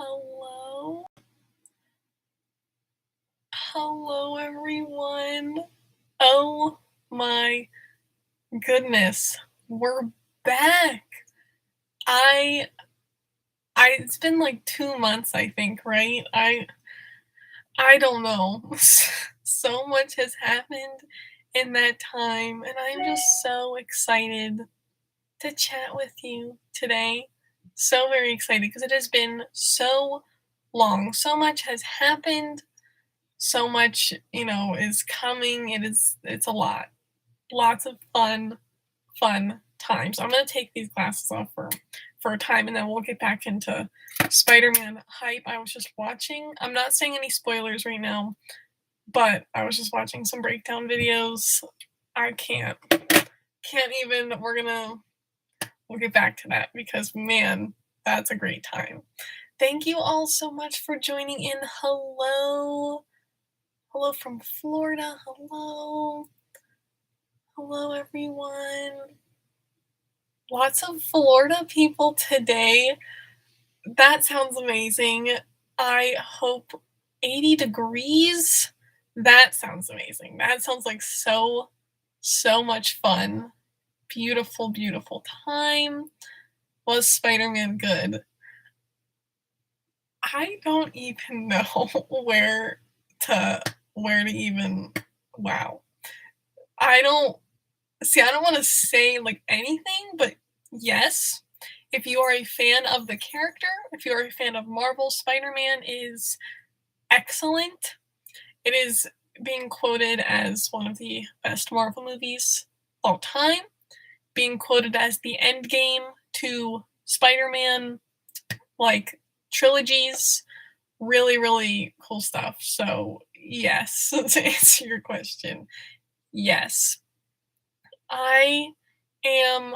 Hello? Hello, everyone. Oh my goodness. We're back. I it's been like 2 months, I think, right? I don't know. So much has happened in that time, and I'm just so excited to chat with you today. So very excited because it has been so long. So much has happened. So much, is coming. It's a lot. Lots of fun times. I'm gonna take these glasses off for a time and then we'll get back into Spider-Man hype. I was just watching. I'm not saying any spoilers right now, but I was just watching some breakdown videos. I can't even we'll get back to that because man, that's a great time. Thank you all so much for joining in. Hello. Hello from Florida. Hello. Hello, everyone. Lots of Florida people today. That sounds amazing. I hope 80 degrees. That sounds amazing. That sounds like so much fun. Beautiful, beautiful time. Was Spider-Man good? I don't even know to where to even wow. I don't want to say like anything, but yes, if you are a fan of the character, if you are a fan of Marvel, Spider-Man is excellent. It is being quoted as one of the best Marvel movies of all time, being quoted as the end game to Spider-Man like trilogies. Really, really cool stuff. So yes, to answer your question, yes. I am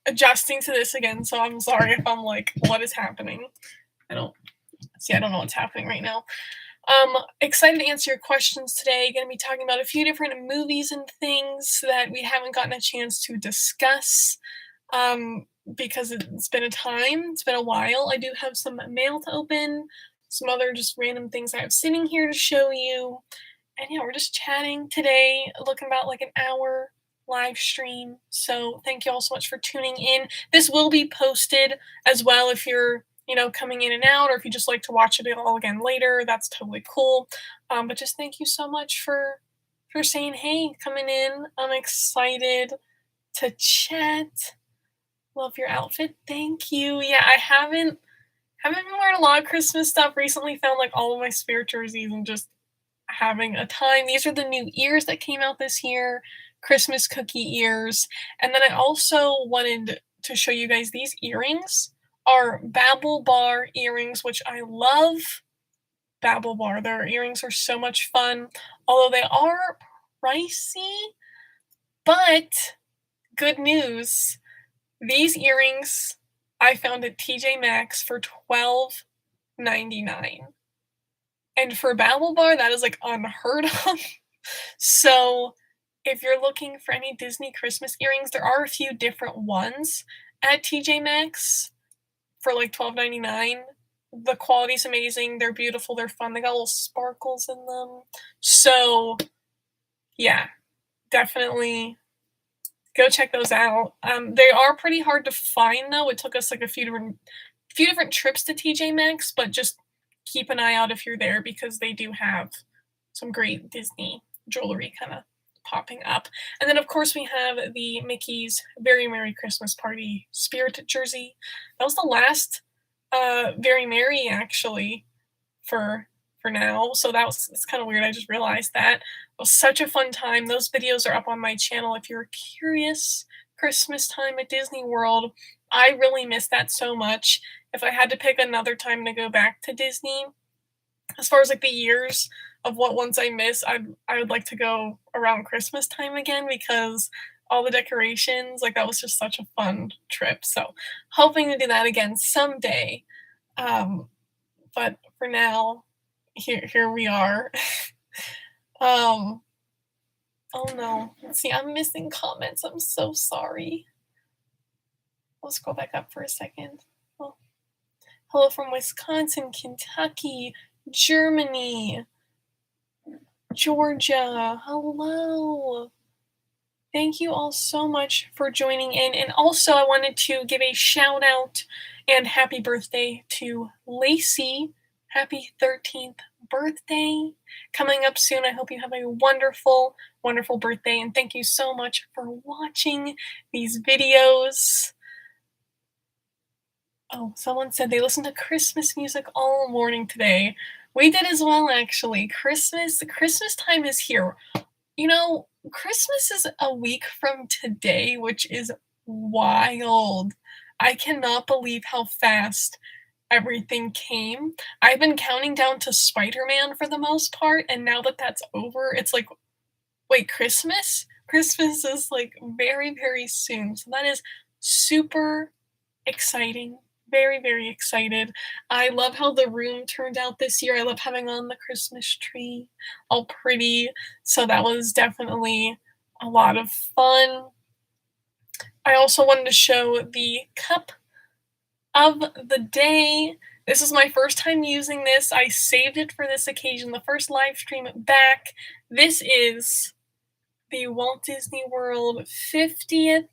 adjusting to this again, so I'm sorry if I'm like, what is happening? I don't know what's happening right now. Excited to answer your questions today. Going to be talking about a few different movies and things that we haven't gotten a chance to discuss. Because it's been a while. I do have some mail to open, some other just random things I have sitting here to show you. And yeah, we're just chatting today, looking about like an hour live stream. So thank you all so much for tuning in. This will be posted as well if you're, coming in and out, or if you just like to watch it all again later, that's totally cool. But just thank you so much for saying hey, coming in. I'm excited to chat. Love your outfit. Thank you. Yeah, I haven't been wearing a lot of Christmas stuff recently. Found like all of my spirit jerseys and just having a time. These are the new ears that came out this year, Christmas cookie ears. And then I also wanted to show you guys these earrings are Babble Bar earrings, which I love. Babble Bar. Their earrings are so much fun, although they are pricey. But good news. These earrings I found at TJ Maxx for $12.99. And for Babble Bar, that is like unheard of. So if you're looking for any Disney Christmas earrings, there are a few different ones at TJ Maxx for like $12.99. The quality's amazing. They're beautiful. They're fun. They got little sparkles in them. So yeah, definitely go check those out. They are pretty hard to find though. It took us like a few different trips to TJ Maxx, but just keep an eye out if you're there because they do have some great Disney jewelry kind of popping up. And then of course we have the Mickey's Very Merry Christmas Party Spirit jersey. That was the last Very Merry actually for now. So it's kind of weird. I just realized that. It was such a fun time. Those videos are up on my channel if you're curious. Christmas time at Disney World. I really miss that so much. If I had to pick another time to go back to Disney, as far as like the years of what ones I miss, I would like to go around Christmas time again because all the decorations, like that was just such a fun trip. So hoping to do that again someday. But for now, here we are. Oh no. See, I'm missing comments. I'm so sorry. Let's go back up for a second. Oh. Hello from Wisconsin, Kentucky, Germany, Georgia. Hello. Thank you all so much for joining in. And also, I wanted to give a shout out and happy birthday to Lacey. Happy 13th birthday. Coming up soon. I hope you have a wonderful, wonderful birthday. And thank you so much for watching these videos. Oh, someone said they listened to Christmas music all morning today. We did as well, actually. The Christmas time is here. You know, Christmas is a week from today, which is wild. I cannot believe how fast everything came. I've been counting down to Spider-Man for the most part, and now that that's over, it's like, wait, Christmas? Christmas is like very, very soon. So that is super exciting. Very, very excited. I love how the room turned out this year. I love having on the Christmas tree, all pretty. So that was definitely a lot of fun. I also wanted to show the cup of the day. This is my first time using this. I saved it for this occasion, the first live stream back. This is the Walt Disney World 50th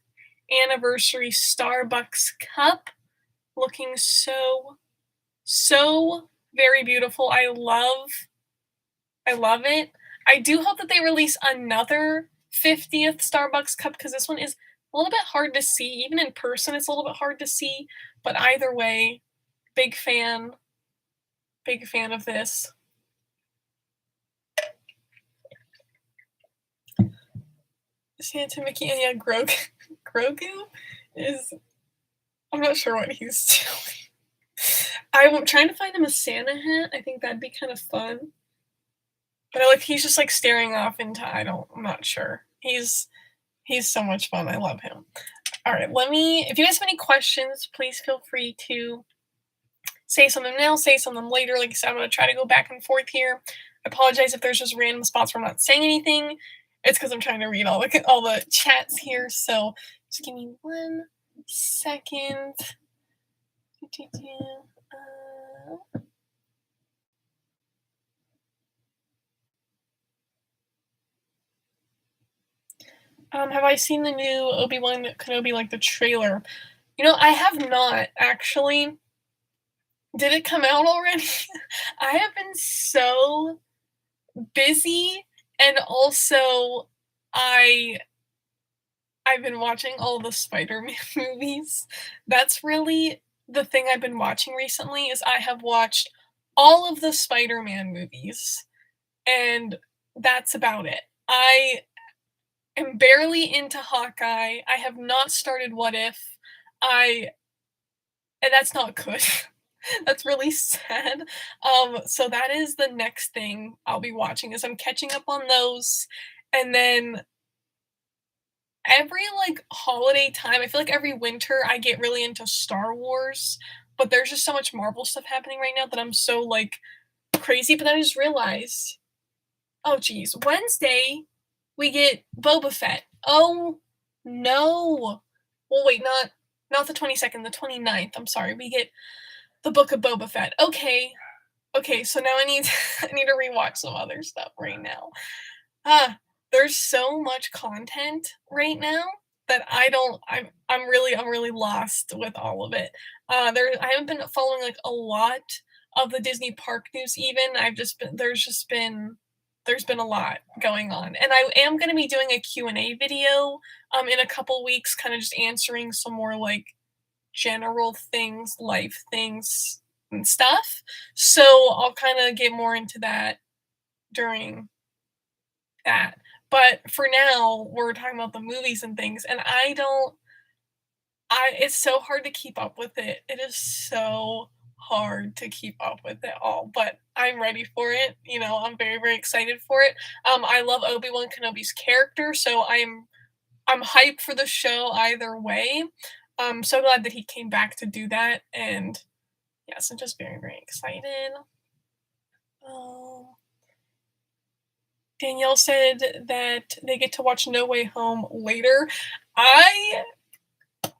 anniversary Starbucks cup. Looking so very beautiful. I love it. I do hope that they release another 50th Starbucks cup because this one is a little bit hard to see. Even in person, it's a little bit hard to see. But either way, big fan of this. Santa Mickey and yeah, Grogu is, I'm not sure what he's doing. I'm trying to find him a Santa hat. I think that'd be kind of fun. But he's just like staring off into I'm not sure. He's so much fun. I love him. All right, if you guys have any questions, please feel free to say something now, say something later. Like I said, I'm going to try to go back and forth here. I apologize if there's just random spots where I'm not saying anything. It's because I'm trying to read all the chats here. So just give me 1 second. Have I seen the new Obi-Wan Kenobi, like the trailer? You know, I have not actually. Did it come out already? I have been so busy, and also I've been watching all the Spider-Man movies. That's really the thing I've been watching recently is I have watched all of the Spider-Man movies, and that's about it. I am barely into Hawkeye. I have not started What If. And that's not good. That's really sad. So that is the next thing I'll be watching is I'm catching up on those. And then every holiday time, I feel like every winter I get really into Star Wars, but there's just so much Marvel stuff happening right now that I'm so crazy. But then I just realized, oh geez, Wednesday we get Boba Fett. Oh no. Well wait, not the 22nd, the 29th. I'm sorry. We get the Book of Boba Fett. Okay, so now I need to rewatch some other stuff right now. There's so much content right now that I'm really lost with all of it. I haven't been following a lot of the Disney park news even. There's been a lot going on. And I am going to be doing a Q&A video in a couple weeks kind of just answering some more general things, life things and stuff. So I'll kind of get more into that during that. But for now, we're talking about the movies and things, and it's so hard to keep up with it. It is so hard to keep up with it all, but I'm ready for it. I'm very, very excited for it. I love Obi-Wan Kenobi's character, so I'm hyped for the show either way. I'm so glad that he came back to do that, and yes, I'm just very, very excited. Danielle said that they get to watch No Way Home later. I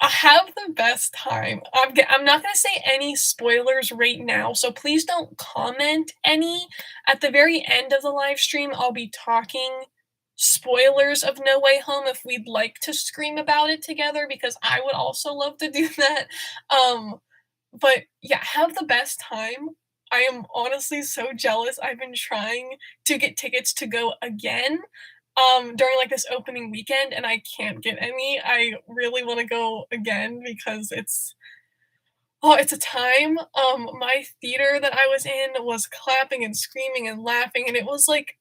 have the best time. I'm not gonna say any spoilers right now, so please don't comment any. At the very end of the live stream, I'll be talking spoilers of No Way Home if we'd like to scream about it together, because I would also love to do that. Um, but yeah, have the best time. I am honestly so jealous. I've been trying to get tickets to go again during like this opening weekend, and I can't get any. I really want to go again because it's a time. My theater that I was in was clapping and screaming and laughing, and it was like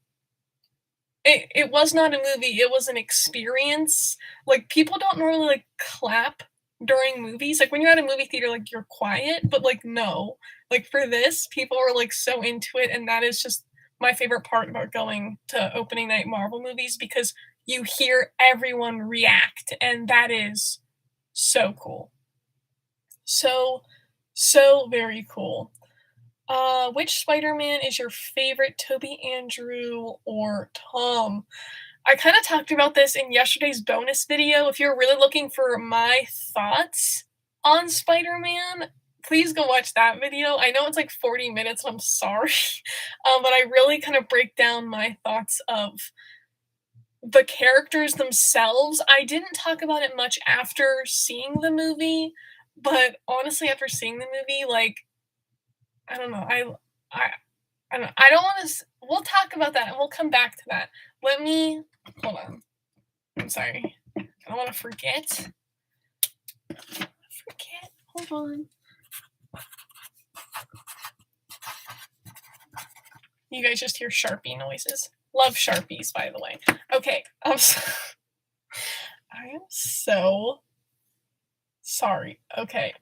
it was not a movie, it was an experience. Like, people don't normally, like, clap during movies. Like, when you're at a movie theater, like, you're quiet, but, like, no. Like, for this, people were, like, so into it, and that is just my favorite part about going to opening night Marvel movies, because you hear everyone react, and that is so cool. So, so very cool. Which Spider-Man is your favorite, Toby, Andrew, or Tom? I kind of talked about this in yesterday's bonus video. If you're really looking for my thoughts on Spider-Man, please go watch that video. I know it's like 40 minutes, I'm sorry. But I really kind of break down my thoughts of the characters themselves. I didn't talk about it much after seeing the movie, but honestly, after seeing the movie, like, I don't know. I I don't wanna we'll talk about that, and we'll come back to that. Let me hold on. I'm sorry. I don't wanna forget. Forget. Hold on. You guys just hear Sharpie noises. Love Sharpies, by the way. Okay, I am so sorry. Okay.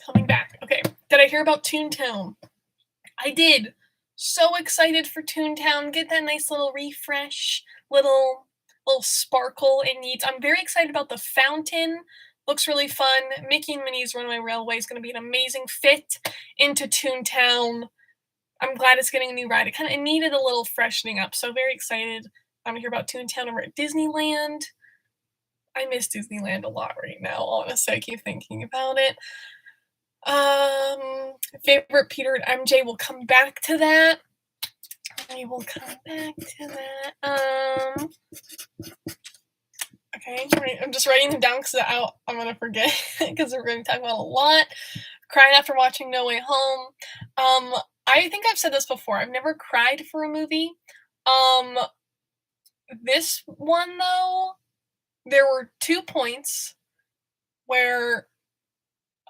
Coming back. Okay. Did I hear about Toontown? I did. So excited for Toontown. Get that nice little refresh, little sparkle it needs. I'm very excited about the fountain. Looks really fun. Mickey and Minnie's Runaway Railway is going to be an amazing fit into Toontown. I'm glad it's getting a new ride. It needed a little freshening up. So very excited. I'm to hear about Toontown over at Disneyland. I miss Disneyland a lot right now. Honestly, I keep thinking about it. Favorite Peter and MJ, will come back to that. I will come back to that. Okay, I'm just writing them down because I'm gonna forget because we're going to talk about a lot. Cried after watching No Way Home. I think I've said this before. I've never cried for a movie. This one though, there were 2 points where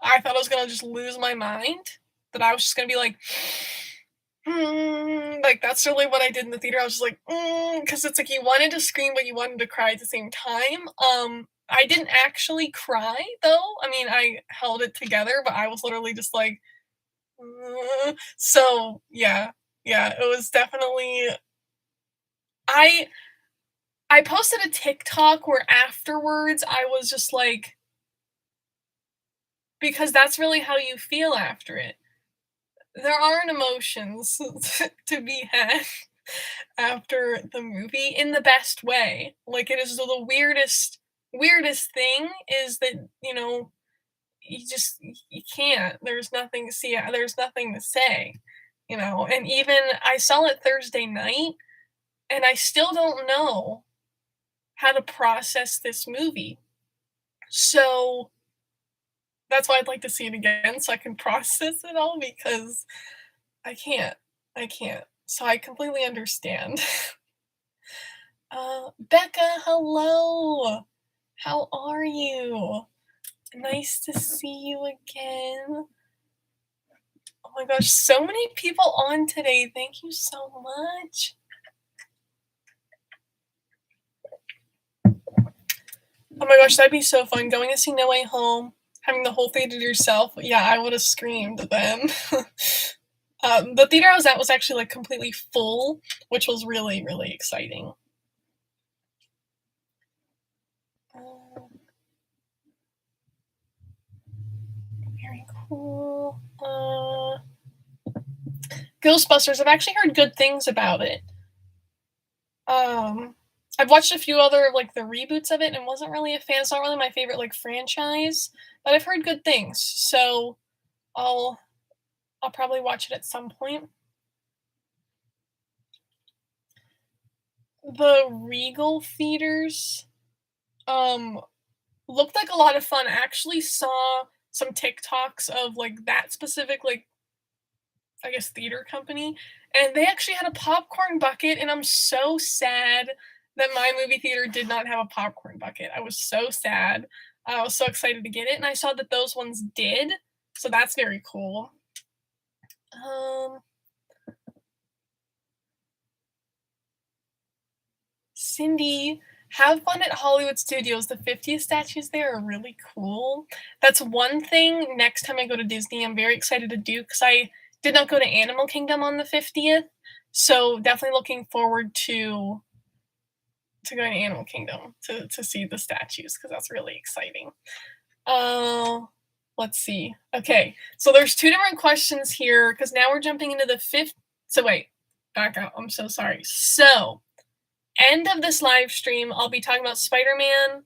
I thought I was gonna just lose my mind. That I was just gonna be like, like that's really what I did in the theater. I was just like, because it's like you wanted to scream but you wanted to cry at the same time. I didn't actually cry though. I mean, I held it together, but I was literally just like, so yeah, it was definitely. I I posted a TikTok where afterwards I was just like, because that's really how you feel after it. There aren't emotions to be had after the movie in the best way. Like, it is the weirdest thing is that, you just you can't. There's nothing to see. There's nothing to say, And even I saw it Thursday night, and I still don't know how to process this movie. So that's why I'd like to see it again so I can process it all, because I can't. I can't. So I completely understand. Becca, hello. How are you? Nice to see you again. Oh my gosh, so many people on today. Thank you so much. Oh my gosh, that'd be so fun. Going to see No Way Home, having the whole theater to yourself. Yeah, I would have screamed then. The theater I was at was actually like completely full, which was really, really exciting. Very cool. Ghostbusters, I've actually heard good things about it. I've watched a few other, like, the reboots of it and wasn't really a fan. It's not really my favorite, like, franchise, but I've heard good things, so I'll I'll probably watch it at some point. The Regal theaters, um, looked like a lot of fun. I actually saw some TikToks of, like, that specific, like, I guess, theater company, and they actually had a popcorn bucket, and I'm so sad that my movie theater did not have a popcorn bucket. I was so sad. I was so excited to get it, and I saw that those ones did, so that's very cool. Um, Cindy, have fun at Hollywood Studios. The 50th statues there are really cool. That's one thing next time I go to Disney, I'm very excited to do because I did not go to Animal Kingdom on the 50th. So definitely looking forward to going to Animal Kingdom to see the statues because that's really exciting. Uh, let's see. Okay, so there's two different questions here because now we're jumping into the fifth. So wait, back up. I'm so sorry. So end of this live stream, I'll be talking about Spider-Man,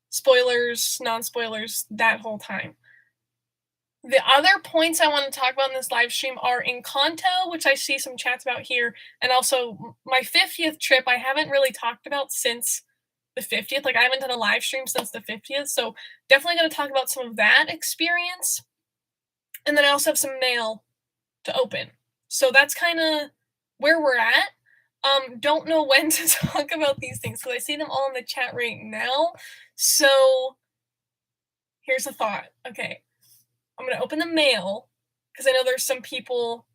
spoilers, non-spoilers, that whole time. The other points I want to talk about in this live stream are Encanto, which I see some chats about here, and also my 50th trip I haven't really talked about since the 50th. Like I haven't done a live stream since the 50th, so definitely going to talk about some of that experience. And then I also have some mail to open. So that's kind of where we're at. Don't know when to talk about these things because I see them all in the chat right now. So here's a thought. Okay, I'm gonna open the mail because I know there's some people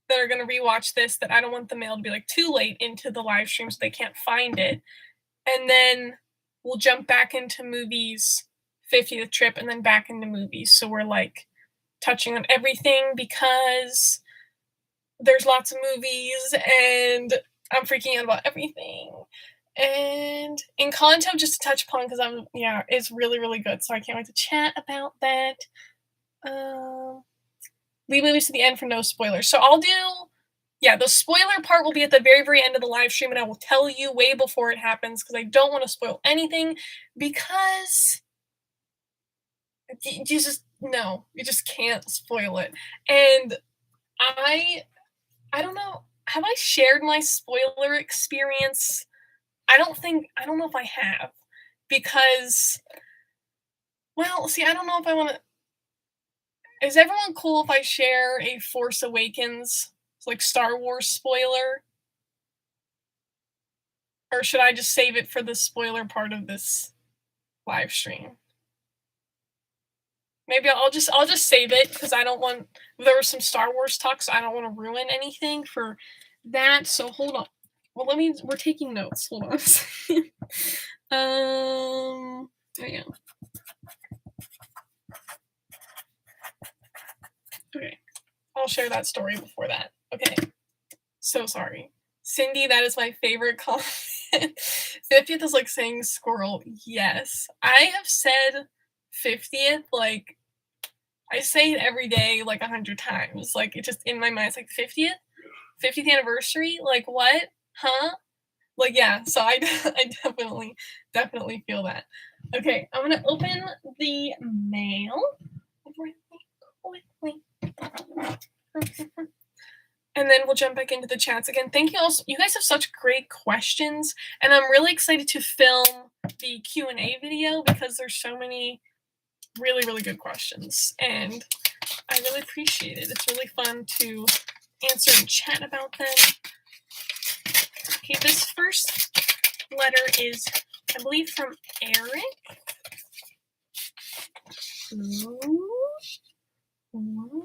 that are gonna rewatch this that I don't want the mail to be like too late into the live stream so they can't find it. And then we'll jump back into movies, 50th trip, and then back into movies. So we're like touching on everything because there's lots of movies and I'm freaking out about everything. And Encanto, just to touch upon, because it's really, really good. So I can't wait to chat about that. Leave movies to the end for no spoilers. So I'll do, the spoiler part will be at the very, very end of the live stream, and I will tell you way before it happens because I don't want to spoil anything because you just can't spoil it. And I don't know. Have I shared my spoiler experience? I don't know if I have because, well, see, I don't know if I want to. Is everyone cool if I share a Force Awakens, like Star Wars spoiler? Or should I just save it for the spoiler part of this live stream? Maybe I'll just save it because I don't want. There was some Star Wars talk, so I don't want to ruin anything for that. So hold on. Well, we're taking notes. Hold on. Yeah. Okay. I'll share that story before that. Okay. So sorry. Cindy, that is my favorite comment. 50th is like saying squirrel. Yes. I have said 50th, like, I say it every day, like 100 times. Like, it just in my mind, it's like 50th anniversary? Like, what? Huh? Like, yeah. So I definitely feel that. Okay. I'm going to open the mail really quickly. And then we'll jump back into the chats again. Thank you all. You guys have such great questions, and I'm really excited to film the Q&A video because there's so many really, really good questions, and I really appreciate it. It's really fun to answer and chat about them. Okay, this first letter is, I believe, from Eric. Ooh, look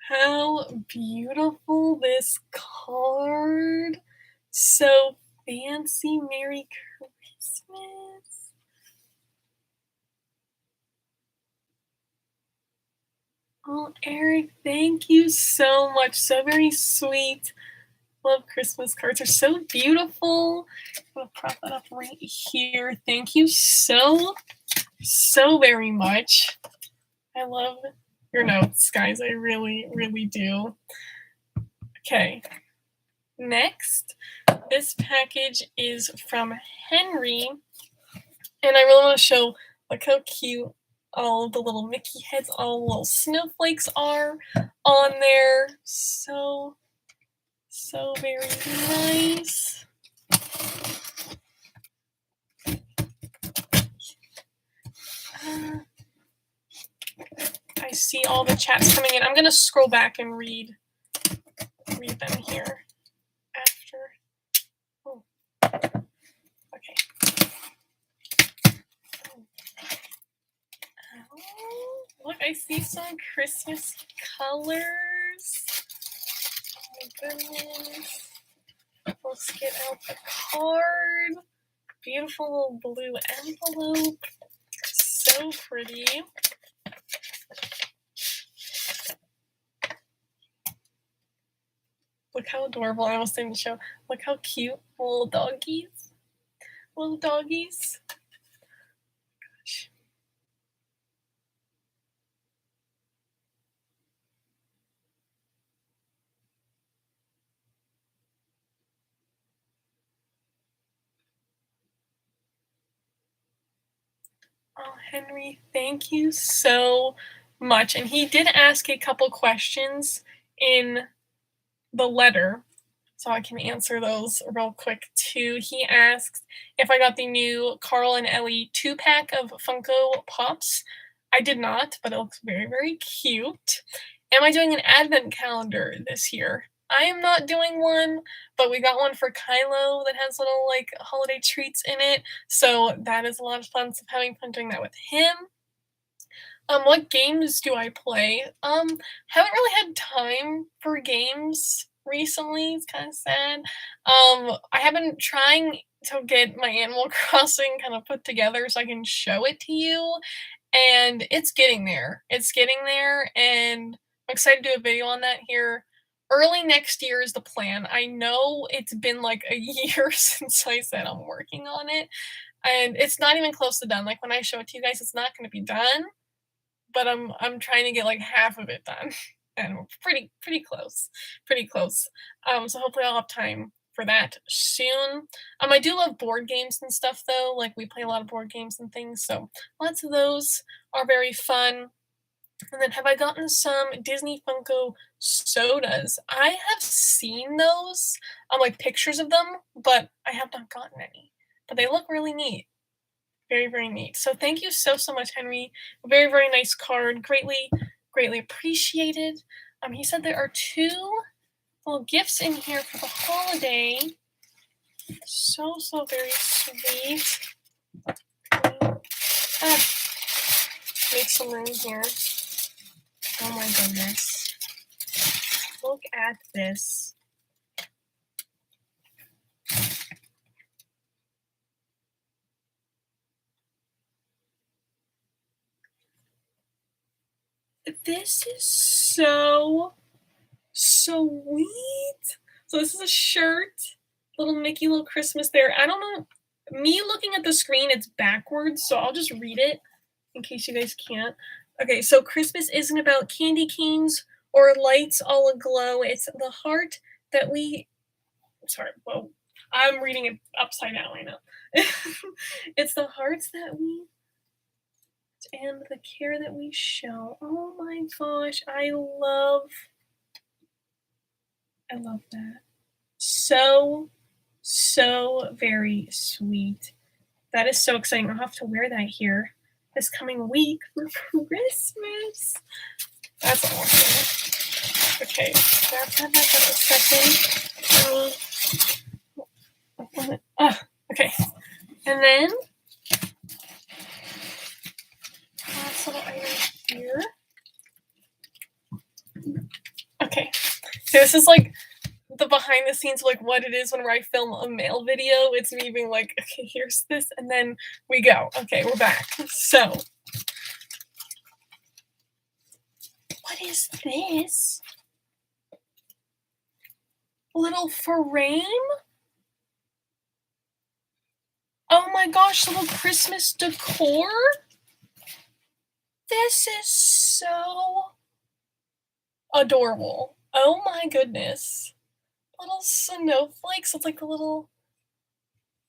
how beautiful this card. So fancy. Merry Christmas. Oh, Eric, thank you so much. So very sweet. Love Christmas cards. They're so beautiful. I'm going to prop that up right here. Thank you so very much. I love your notes, guys. I really, really do. Okay. Next, this package is from Henry, and I really want to show, look how cute all of the little Mickey heads, all the little snowflakes are on there. So very nice. I see all the chats coming in. I'm gonna scroll back and read them here after. Oh, okay. Oh, look, I see some Christmas colors. Oh my goodness. Let's get out the card. Beautiful little blue envelope. So pretty. Look how adorable. I almost didn't show. Look how cute. Little doggies. Little doggies. Gosh. Oh, Henry, thank you so much. And he did ask a couple questions in the letter, so I can answer those real quick too. He asked if I got the new Carl and Ellie 2-pack of Funko Pops. I did not, but it looks very, very cute. Am I doing an advent calendar this year? I am not doing one, but we got one for Kylo that has little like holiday treats in it. So that is a lot of fun. So having fun doing that with him. What games do I play? Haven't really had time for games recently. It's kind of sad. I have been trying to get my Animal Crossing kind of put together so I can show it to you, and it's getting there. It's getting there, and I'm excited to do a video on that here. Early next year is the plan. I know it's been like a year since I said I'm working on it, and it's not even close to done. Like when I show it to you guys, it's not going to be done, but I'm trying to get like half of it done, and we're pretty close, pretty close. So hopefully I'll have time for that soon. I do love board games and stuff though. Like we play a lot of board games and things, so lots of those are very fun. And then have I gotten some Disney Funko sodas? I have seen those, like pictures of them, but I have not gotten any. But they look really neat. Very, very neat. So thank you so much, Henry. Very, very nice card. Greatly appreciated. He said there are 2 little gifts in here for the holiday. So very sweet. Make some room here. Oh my goodness. Look at this. This is so sweet. So this is a shirt, little Mickey, little Christmas there. I don't know, me looking at the screen, it's backwards, so I'll just read it in case you guys can't. Okay, so Christmas isn't about candy canes or lights all aglow. It's the heart that we, sorry, whoa, I'm reading it upside down right now. It's the hearts that we and the care that we show. Oh my gosh, I love that. So very sweet. That is so exciting. I'll have to wear that here this coming week for Christmas. That's awesome. Okay, grab that back up a second. Okay. And then last little item here. Okay. So this is like the behind the scenes of like what it is whenever I film a mail video. It's me being like, okay, here's this, and then we go. Okay, we're back. So what is this? Little frame? Oh my gosh, little Christmas decor? This is so adorable. Oh my goodness. little snowflakes. It's like the little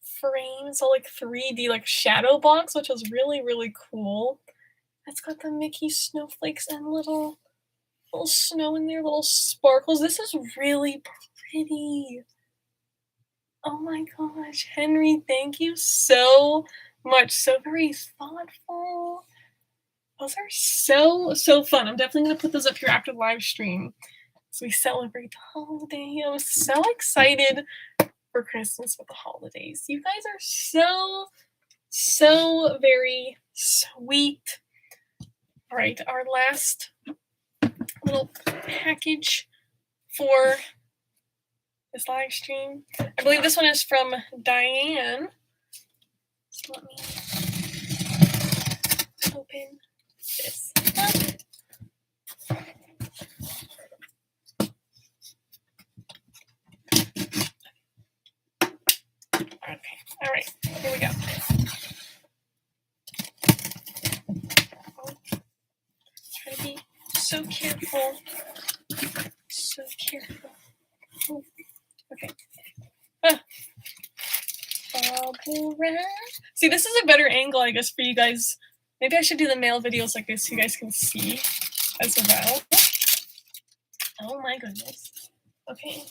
frame, so like 3D like shadow box, which is really, really cool. It's got the Mickey snowflakes and little snow in there, little sparkles. This is really pretty. Oh my gosh, Henry, thank you so much. So very thoughtful. Those are so fun. I'm definitely going to put those up here after the live stream so we celebrate the holiday. I'm so excited for Christmas with the holidays. You guys are so very sweet. All right, our last little package for this live stream. I believe this one is from Diane. So let me open this up. Okay, all right, here we go. Try to be so careful. So careful. Oh, okay. Bubble wrap. See, this is a better angle, I guess, for you guys. Maybe I should do the mail videos like this so you guys can see as well. Oh my goodness. Okay.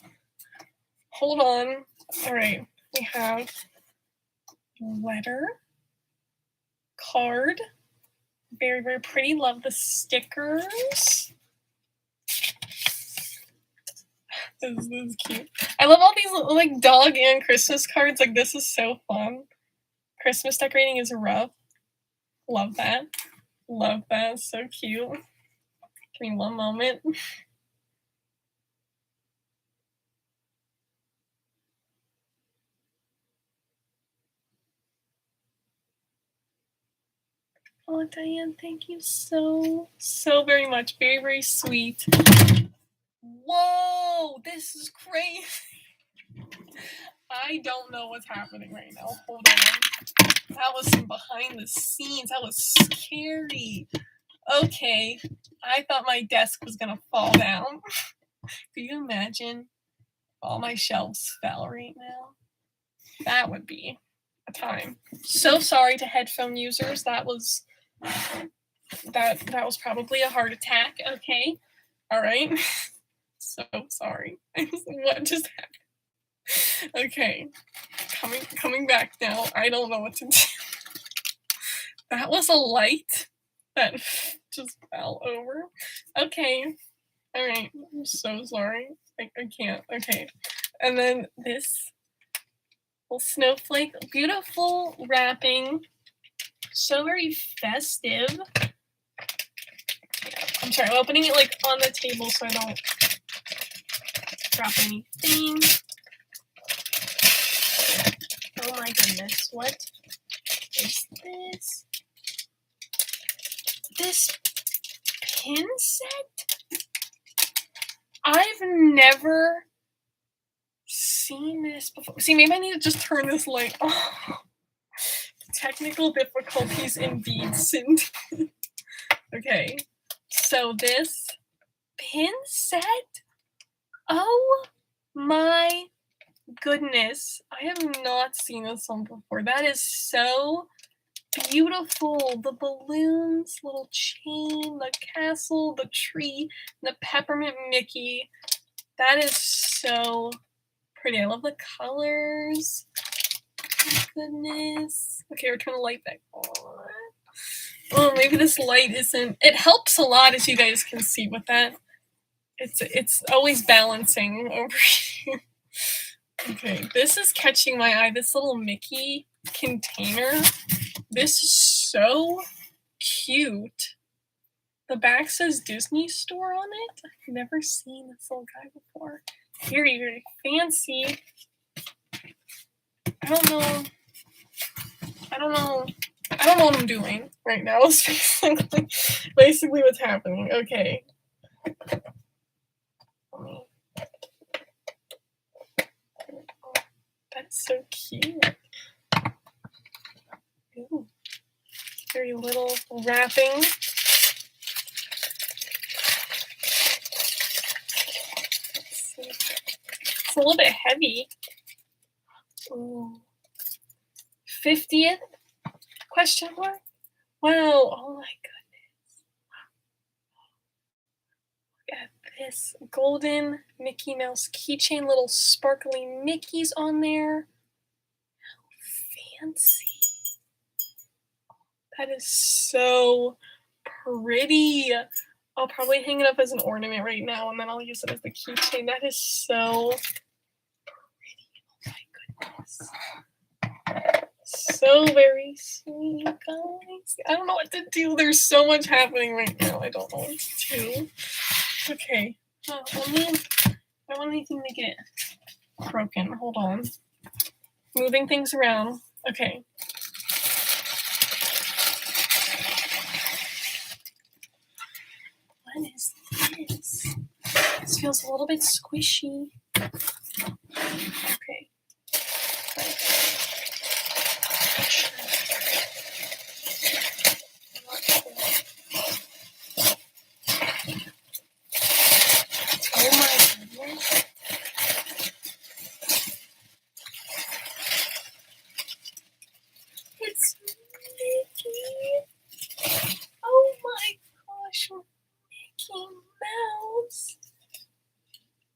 Hold on. All right. We have letter, card. Very, very pretty. Love the stickers. This is cute. I love all these like dog and Christmas cards. Like this is so fun. Christmas decorating is rough. Love that. Love that. So cute. Give me one moment. Oh, Diane, thank you so very much. Very, very sweet. Whoa, this is crazy. I don't know what's happening right now. Hold on. That was some behind the scenes. That was scary. Okay, I thought my desk was gonna fall down. Can you imagine? All my shelves fell right now. That would be a time. So sorry to headphone users. That was probably a heart attack. Okay, all right. So sorry. What just happened? Okay, coming back now. I don't know what to do. That was a light that just fell over. Okay, all right. I'm so sorry. I can't. Okay, and then this little snowflake, beautiful wrapping. So very festive. I'm sorry, I'm opening it like on the table so I don't drop anything. Oh my goodness, what is this? This pin set? I've never seen this before. See, maybe I need to just turn this light off. Technical difficulties indeed. Okay, so this pin set? Oh my goodness. I have not seen this one before. That is so beautiful. The balloons, little chain, the castle, the tree, the peppermint Mickey. That is so pretty. I love the colors. Oh my goodness. Okay, we're turning the light back on. Oh, maybe this light isn't. It helps a lot, as you guys can see with that. It's always balancing over here. Okay, this is catching my eye. This little Mickey container. This is so cute. The back says Disney Store on it. I've never seen this little guy before. Very, very fancy. I don't know what I'm doing right now. It's basically what's happening. Okay. That's so cute. Ooh. Very little wrapping. It's a little bit heavy. Ooh. 50th? Question mark? Wow. Oh my goodness. Look at this golden Mickey Mouse keychain, little sparkly Mickeys on there. How fancy. That is so pretty. I'll probably hang it up as an ornament right now, and then I'll use it as the keychain. That is so pretty. Oh my goodness. So very sweet, guys. I don't know what to do. There's so much happening right now. I don't know what to do. Okay. Oh, I don't want anything to get broken. Hold on. Moving things around. Okay. What is this? This feels a little bit squishy. Okay. Oh my goodness. It's Mickey. Oh my gosh. Mickey Mouse.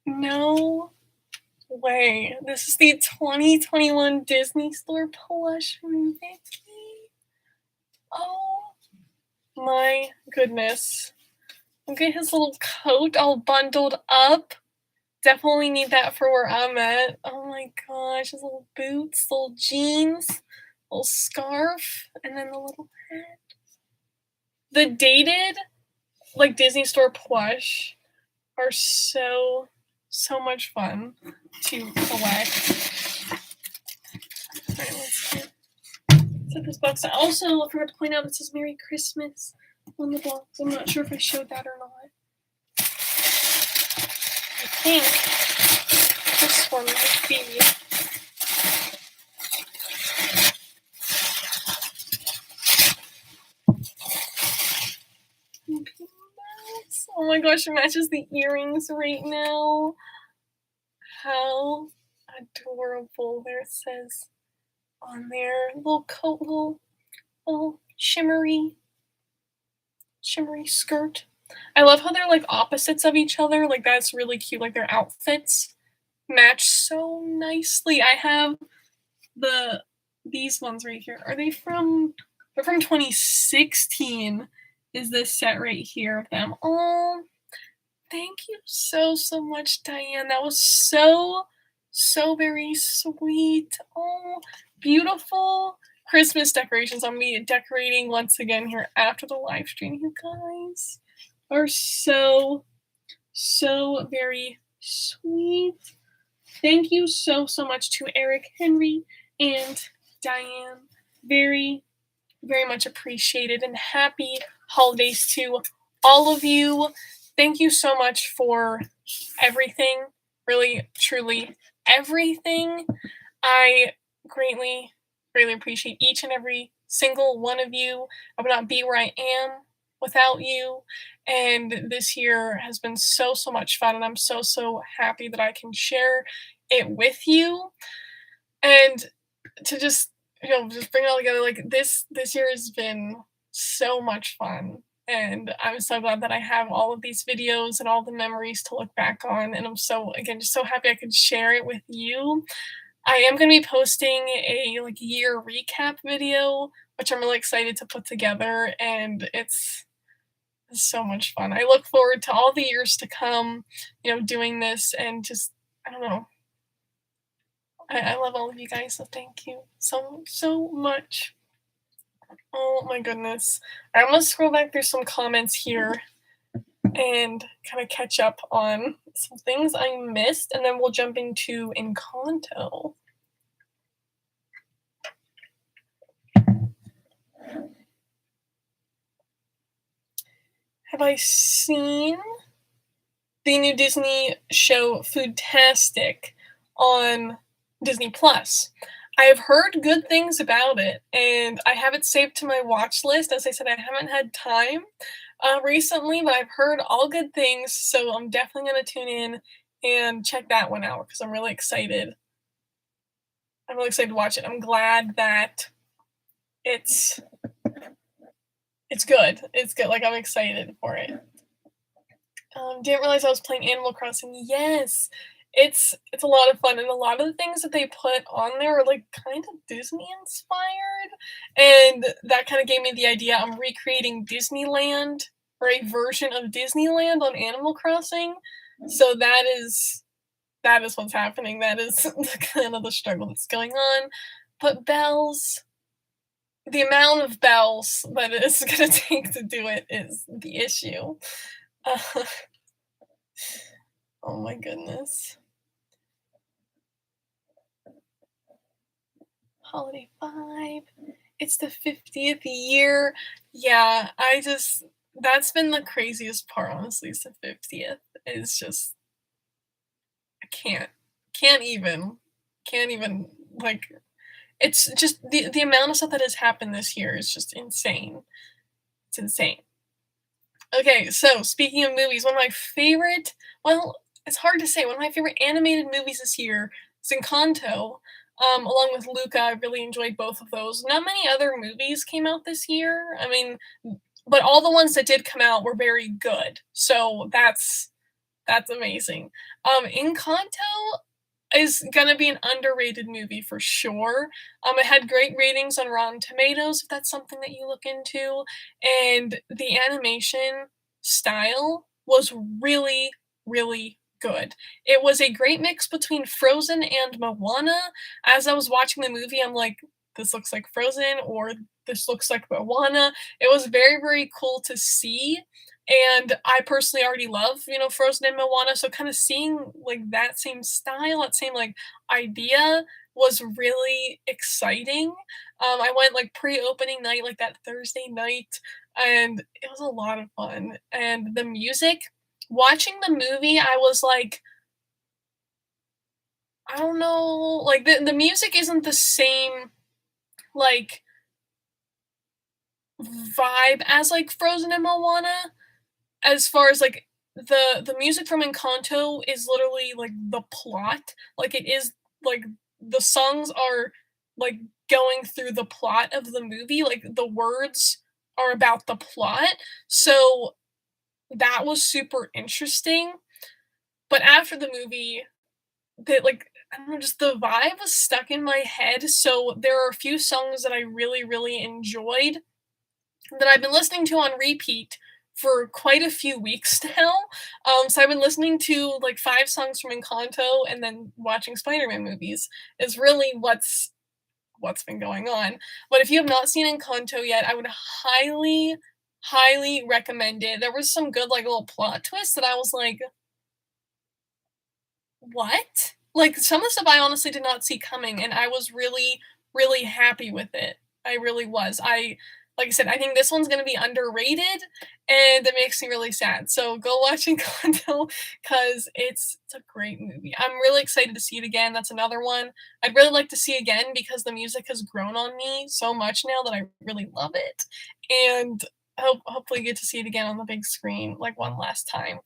No way. This is the 2021 Disney Store plush Mickey. Oh my goodness. Look at his little coat all bundled up. Definitely need that for where I'm at. Oh my gosh, his little boots, little jeans, little scarf, and then the little hat. The dated, like, Disney Store plush are so much fun to collect. Alright, let's set this box. Also, I forgot to point out it says Merry Christmas on the box. I'm not sure if I showed that or not. I think this one might be. Oh my gosh, it matches the earrings right now. How adorable. There it says on there. Little coat, little shimmery skirt. I love how they're like opposites of each other. Like, that's really cute. Like, their outfits match so nicely. I have these ones right here. They're from 2016 is this set right here of them. Oh, thank you so much, Diane. That was so very sweet. Oh, beautiful Christmas decorations. I'm gonna be decorating once again here after the live stream. You guys are so very sweet. Thank you so much to Eric, Henry, and Diane. Very much appreciated, and happy holidays to all of you. Thank you so much for everything. Really, truly everything. I greatly appreciate each and every single one of you. I would not be where I am without you. And this year has been so much fun, and I'm so happy that I can share it with you. And to just bring it all together, like this year has been so much fun, and I'm so glad that I have all of these videos and all the memories to look back on, and I'm just so happy I could share it with you. I am going to be posting a year recap video, which I'm really excited to put together, and it's so much fun. I look forward to all the years to come, doing this, and just, I don't know. I love all of you guys, so thank you so much. Oh my goodness. I'm going to scroll back through some comments here and kind of catch up on some things I missed, and then we'll jump into Encanto. Have I seen the new Disney show Foodtastic on Disney Plus? I have heard good things about it, and I have it saved to my watch list. As I said, I haven't had time recently, but I've heard all good things, so I'm definitely going to tune in and check that one out because I'm really excited. I'm really excited to watch it. I'm glad that it's it's good. It's good. Like I'm excited for it. Didn't realize I was playing Animal Crossing. Yes, it's a lot of fun, and a lot of the things that they put on there are like kind of Disney inspired, and that kind of gave me the idea. I'm recreating Disneyland or a version of Disneyland on Animal Crossing, so that is what's happening. That is kind of the struggle that's going on. But bells, the amount of bells that it's gonna take to do it is the issue. Uh, oh my goodness. Holiday vibe. It's the 50th year. Yeah, that's been the craziest part, honestly, is the 50th. It's just I can't even. Can't even like it's just the amount of stuff that has happened this year is just insane. It's insane. Okay, so speaking of movies, one of my favorite, well, it's hard to say, one of my favorite animated movies this year is Encanto. Along with Luca, I really enjoyed both of those. Not many other movies came out this year. I mean, but all the ones that did come out were very good. So that's amazing. Encanto is gonna be an underrated movie for sure. It had great ratings on Rotten Tomatoes, if that's something that you look into, and the animation style was really, really good. It was a great mix between Frozen and Moana. As I was watching the movie, I'm like, this looks like Frozen or this looks like Moana. It was very, very cool to see. And I personally already love, Frozen and Moana, so kind of seeing like that same style, that same like idea was really exciting. I went like pre-opening night, like that Thursday night, and it was a lot of fun. And the music, watching the movie, I was like, I don't know, like the music isn't the same like vibe as like Frozen and Moana, as far as, like, the music from Encanto is literally, like, the plot, like, it is like, the songs are, like, going through the plot of the movie, like, the words are about the plot, so that was super interesting, but after the movie, like, I don't know, just the vibe was stuck in my head, so there are a few songs that I really, really enjoyed that I've been listening to on repeat for quite a few weeks now. So I've been listening to like 5 songs from Encanto and then watching Spider-Man movies is really what's been going on. But if you have not seen Encanto yet, I would highly, highly recommend it. There was some good like little plot twists that I was like, what? Like some of the stuff I honestly did not see coming, and I was really, really happy with it. I really was. Like I said, I think this one's gonna be underrated, and it makes me really sad. So go watch Encanto because it's a great movie. I'm really excited to see it again. That's another one I'd really like to see again because the music has grown on me so much now that I really love it, and hopefully get to see it again on the big screen like one last time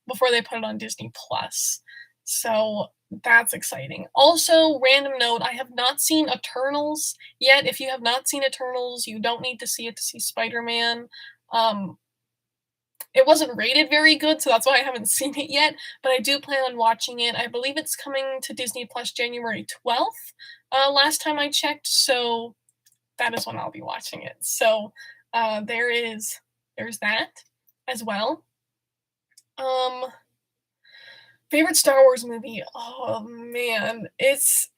before they put it on Disney Plus. So that's exciting. Also, random note, I have not seen Eternals yet. If you have not seen Eternals, you don't need to see it to see Spider-Man. Um, it wasn't rated very good, so that's why I haven't seen it yet, but I do plan on watching it. I believe it's coming to Disney Plus January 12th, last time I checked, so that is when I'll be watching it. So, there's that as well. Um, Favorite Star Wars movie? Oh man, it's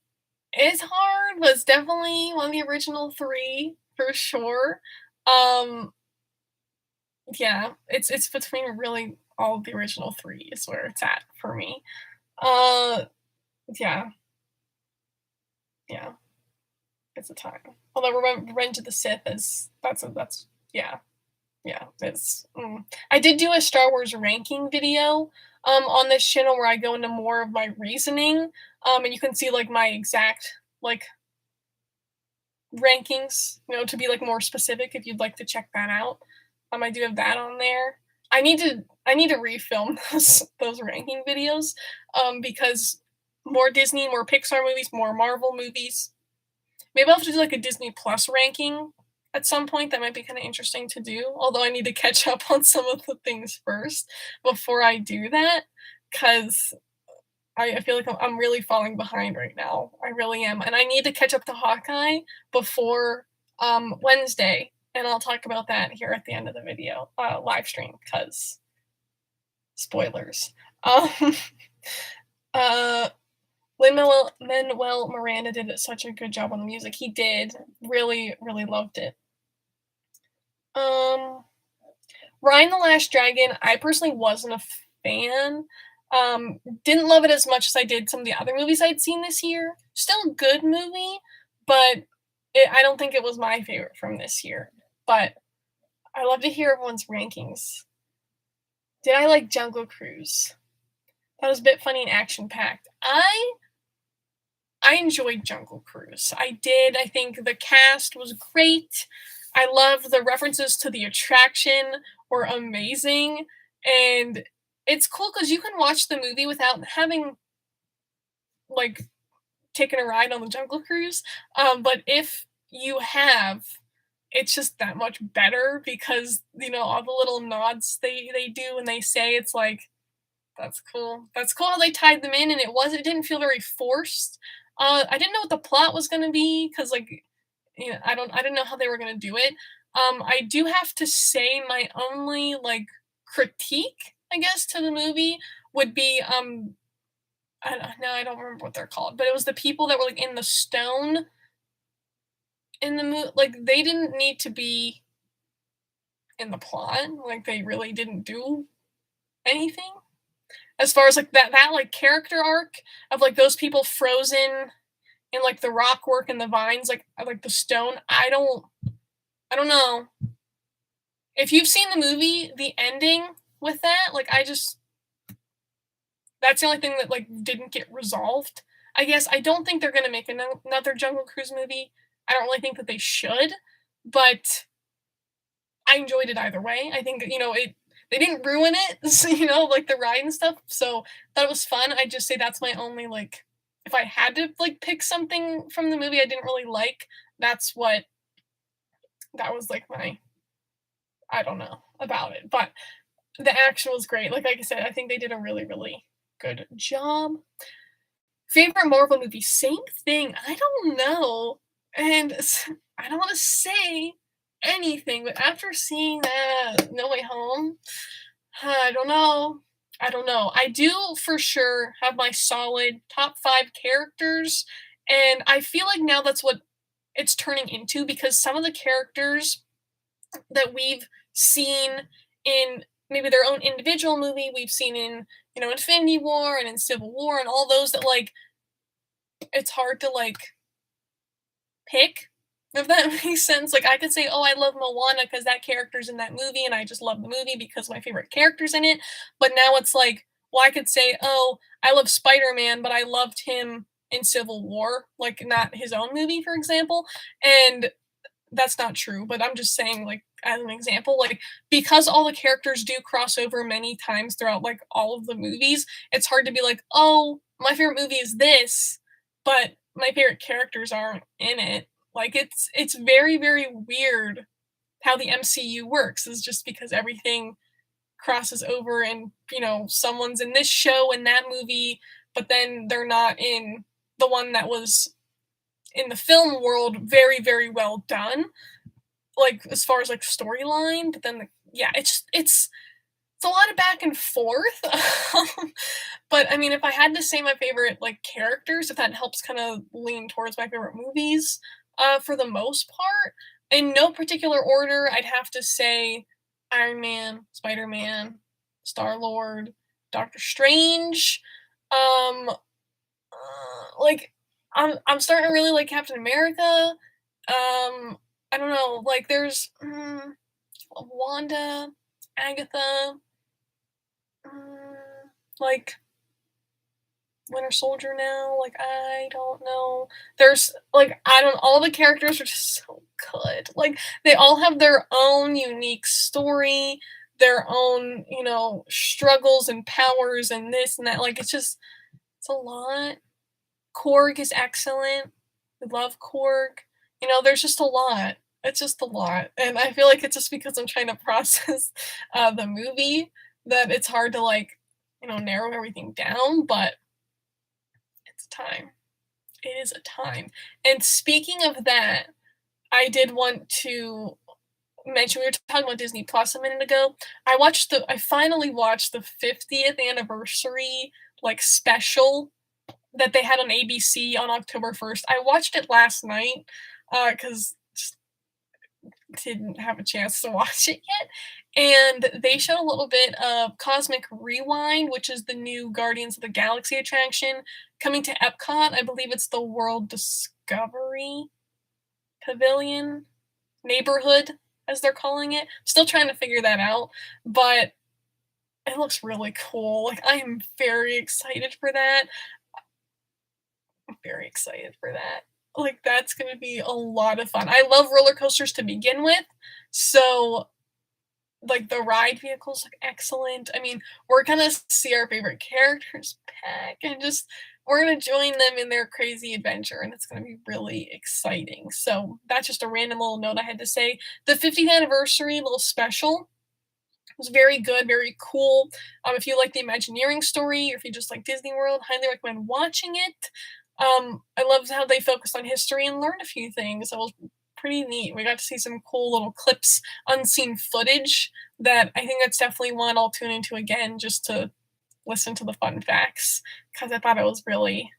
hard, but it's definitely one of the original 3 for sure. Um, yeah, it's between really all of the original 3 is where it's at for me. Uh, yeah, yeah, it's a time. Although Revenge of the Sith is that's yeah, yeah, I did do a Star Wars ranking video, on this channel where I go into more of my reasoning, and you can see, like, my exact, like, rankings, to be, like, more specific if you'd like to check that out. I do have that on there. I need to I need to refilm those ranking videos, because more Disney, more Pixar movies, more Marvel movies. Maybe I'll have to do, like, a Disney Plus ranking at some point, that might be kinda interesting to do, although I need to catch up on some of the things first before I do that, 'cause I feel like I'm really falling behind right now. I really am, and I need to catch up to Hawkeye before, Wednesday, and I'll talk about that here at the end of the video, live stream, 'cause spoilers. Um, uh, Lin-Manuel Miranda did such a good job on the music. He did. Really, really loved it. Um, Ryan the Last Dragon, I personally wasn't a fan. Didn't love it as much as I did some of the other movies I'd seen this year. Still a good movie, but I don't think it was my favorite from this year. But I love to hear everyone's rankings. Did I like Jungle Cruise? That was a bit funny and action packed. I enjoyed Jungle Cruise. I did. I think the cast was great. I love the references to the attraction were amazing, and it's cool because you can watch the movie without having, like, taken a ride on the Jungle Cruise, but if you have, it's just that much better because, all the little nods they do and they say, it's like, "That's cool." That's cool how they tied them in, and it didn't feel very forced. I didn't know what the plot was gonna be because, like, I didn't know how they were gonna do it. I do have to say my only, like, critique, I guess, to the movie would be, I don't remember what they're called, but it was the people that were, like, in the stone in the like, they didn't need to be in the plot, like, they really didn't do anything. As far as, like, like, character arc of, like, those people frozen in, like, the rock work and the vines, like, the stone, I don't know. If you've seen the movie, the ending with that, like, that's the only thing that, like, didn't get resolved. I guess I don't think they're gonna make another Jungle Cruise movie. I don't really think that they should, but I enjoyed it either way. I think, they didn't ruin it, so, like the ride and stuff, so that was fun. I just say that's my only, like, if I had to, like, pick something from the movie I didn't really like, that's what that was, like, my I don't know about it, but the action was great. Like I said, I think they did a really, really good job. Favorite Marvel movie? Same thing. I don't know. And I don't want to say anything, but after seeing that No Way Home, I don't know. I don't know. I do for sure have my solid top 5 characters, and I feel like now that's what it's turning into because some of the characters that we've seen in maybe their own individual movie, we've seen in, Infinity War and in Civil War and all those that, like, it's hard to, like, pick, if that makes sense. Like, I could say, "Oh, I love Moana because that character's in that movie, and I just love the movie because my favorite character's in it." But now it's like, well, I could say, "Oh, I love Spider-Man, but I loved him in Civil War," like, not his own movie, for example, and that's not true, but I'm just saying, like, as an example, like, because all the characters do cross over many times throughout, like, all of the movies, it's hard to be like, "Oh, my favorite movie is this, but my favorite characters aren't in it." Like, it's very, very weird how the MCU works, is just because everything crosses over and, someone's in this show and that movie, but then they're not in the one that was in the film world very, very well done, like, as far as, like, storyline, but then, yeah, it's a lot of back and forth. But, I mean, if I had to say my favorite, like, characters, if that helps kinda lean towards my favorite movies, for the most part, in no particular order, I'd have to say Iron Man, Spider-Man, Star-Lord, Doctor Strange, like, I'm starting to really like Captain America. I don't know, like, there's, Wanda, Agatha, like, Winter Soldier now, like, I don't know. There's, like, I don't all the characters are just so good. Like, they all have their own unique story. their own, struggles and powers and this and that. Like it's a lot. Korg is excellent. I love Korg. There's just a lot. It's just a lot. And I feel like it's just because I'm trying to process the movie that it's hard to like, narrow everything down, but it's time. It is a time. And speaking of that, I did want to mention we were talking about Disney Plus a minute ago. I finally watched the 50th anniversary like special that they had on ABC on October 1st. I watched it last night because didn't have a chance to watch it yet. And they showed a little bit of Cosmic Rewind, which is the new Guardians of the Galaxy attraction coming to Epcot. I believe it's the World Discovery Pavilion neighborhood, as they're calling it. Still trying to figure that out, but it looks really cool. Like, I am very excited for that. I'm very excited for that. Like, that's gonna be a lot of fun. I love roller coasters to begin with, so like the ride vehicles look excellent. I mean, we're gonna see our favorite characters back and just we're gonna join them in their crazy adventure, and it's gonna be really exciting. So that's just a random little note I had to say. The 50th anniversary little special was very good, very cool. If you like the Imagineering story, or if you just like Disney World, highly recommend watching it. I loved how they focused on history and learned a few things. It was pretty neat. We got to see some cool little clips, unseen footage that I think that's definitely one I'll tune into again just to listen to the fun facts because I thought it was really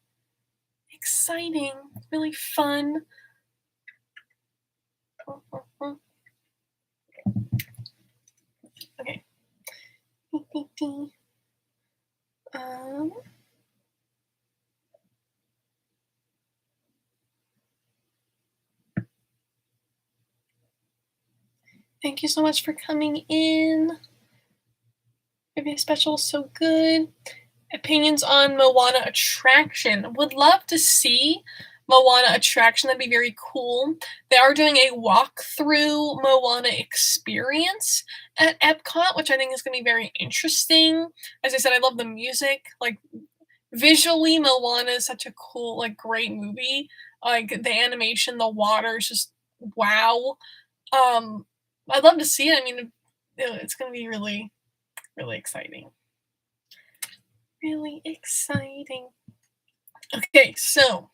exciting, really fun. Okay. Thank you so much for coming in. Maybe special is so good. Opinions on Moana attraction. Would love to see Moana attraction. That'd be very cool. They are doing a walkthrough Moana experience at Epcot, which I think is going to be very interesting. As I said, I love the music. Like visually, Moana is such a cool, like great movie. Like the animation, the water is just wow. I'd love to see it. I mean, it's going to be really, really exciting. Really exciting. Okay, so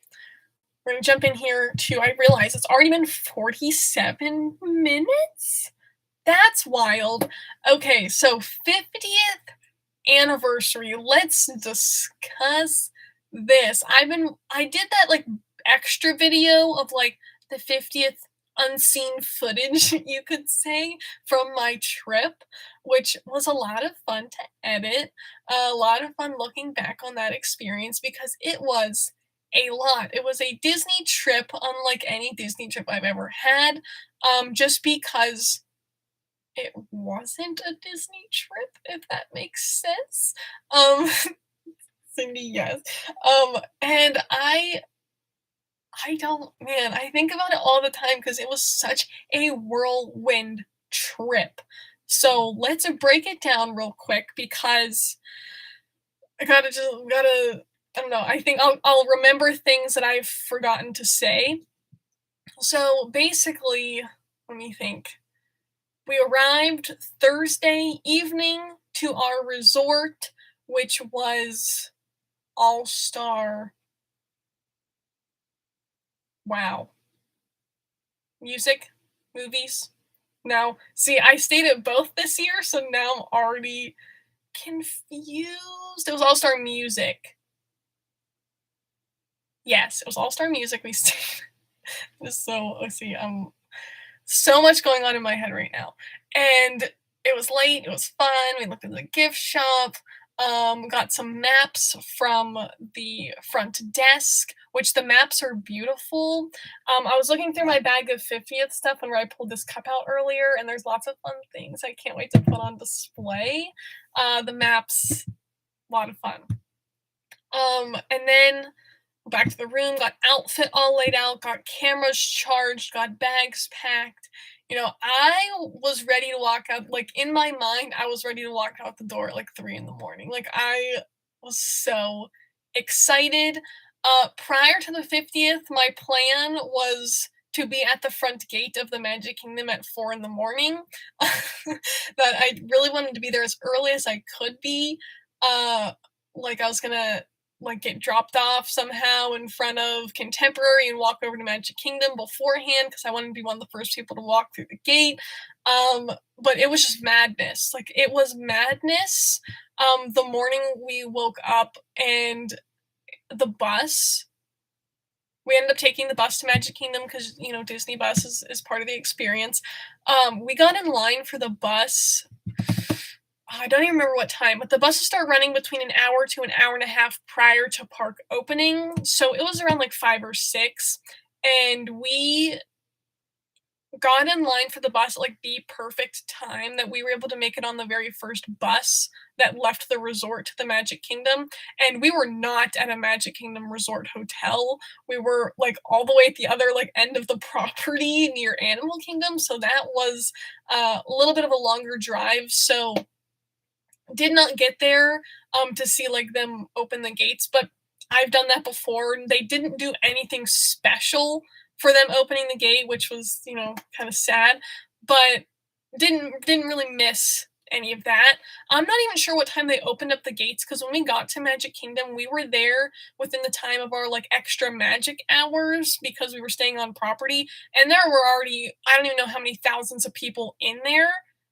we're gonna jump in here to. I realize it's already been 47 minutes. That's wild. Okay, so 50th anniversary. Let's discuss this. I did that like extra video of like the 50th unseen footage, you could say, from my trip, which was a lot of fun to edit. A lot of fun looking back on that experience because it was a lot. It was a Disney trip unlike any Disney trip I've ever had, just because it wasn't a Disney trip, if that makes sense. Um, Cindy, yes. And I don't, man, I think about it all the time because it was such a whirlwind trip. So let's break it down real quick because I don't know. I think I'll remember things that I've forgotten to say. So basically, let me think. We arrived Thursday evening to our resort, which was All Star. Wow. Music, movies. Now, see, I stayed at both this year, so now I'm already confused. It was All Star Music. Yes, it was All Star Music. We stayed. So let's see. So much going on in my head right now, and it was late. It was fun. We looked at the gift shop. Got some maps from the front desk, which the maps are beautiful. I was looking through my bag of 50th stuff and where I pulled this cup out earlier, and there's lots of fun things I can't wait to put on display. The maps, a lot of fun. And then back to the room, got outfit all laid out, got cameras charged, got bags packed. I was ready to walk out. Like in my mind, I was ready to walk out the door at like 3 in the morning. Like I was so excited. Prior to the 50th, my plan was to be at the front gate of the Magic Kingdom at 4 in the morning. That I really wanted to be there as early as I could be. Like I was gonna like get dropped off somehow in front of Contemporary and walk over to Magic Kingdom beforehand because I wanted to be one of the first people to walk through the gate. But it was just madness. Like it was madness. The morning we woke up and the bus we ended up taking the bus to Magic Kingdom because Disney bus is part of the experience. We got in line for the bus. I don't even remember what time, but the buses start running between an hour to an hour and a half prior to park opening. So it was around like 5 or 6, and we got in line for the bus at like the perfect time that we were able to make it on the very first bus that left the resort to the Magic Kingdom. And we were not at a Magic Kingdom resort hotel. We were like all the way at the other like end of the property near Animal Kingdom. So that was a little bit of a longer drive. So did not get there to see like them open the gates, but I've done that before and they didn't do anything special for them opening the gate, which was, kind of sad, but didn't really miss any of that. I'm not even sure what time they opened up the gates because when we got to Magic Kingdom, we were there within the time of our like extra magic hours because we were staying on property, and there were already I don't even know how many thousands of people in there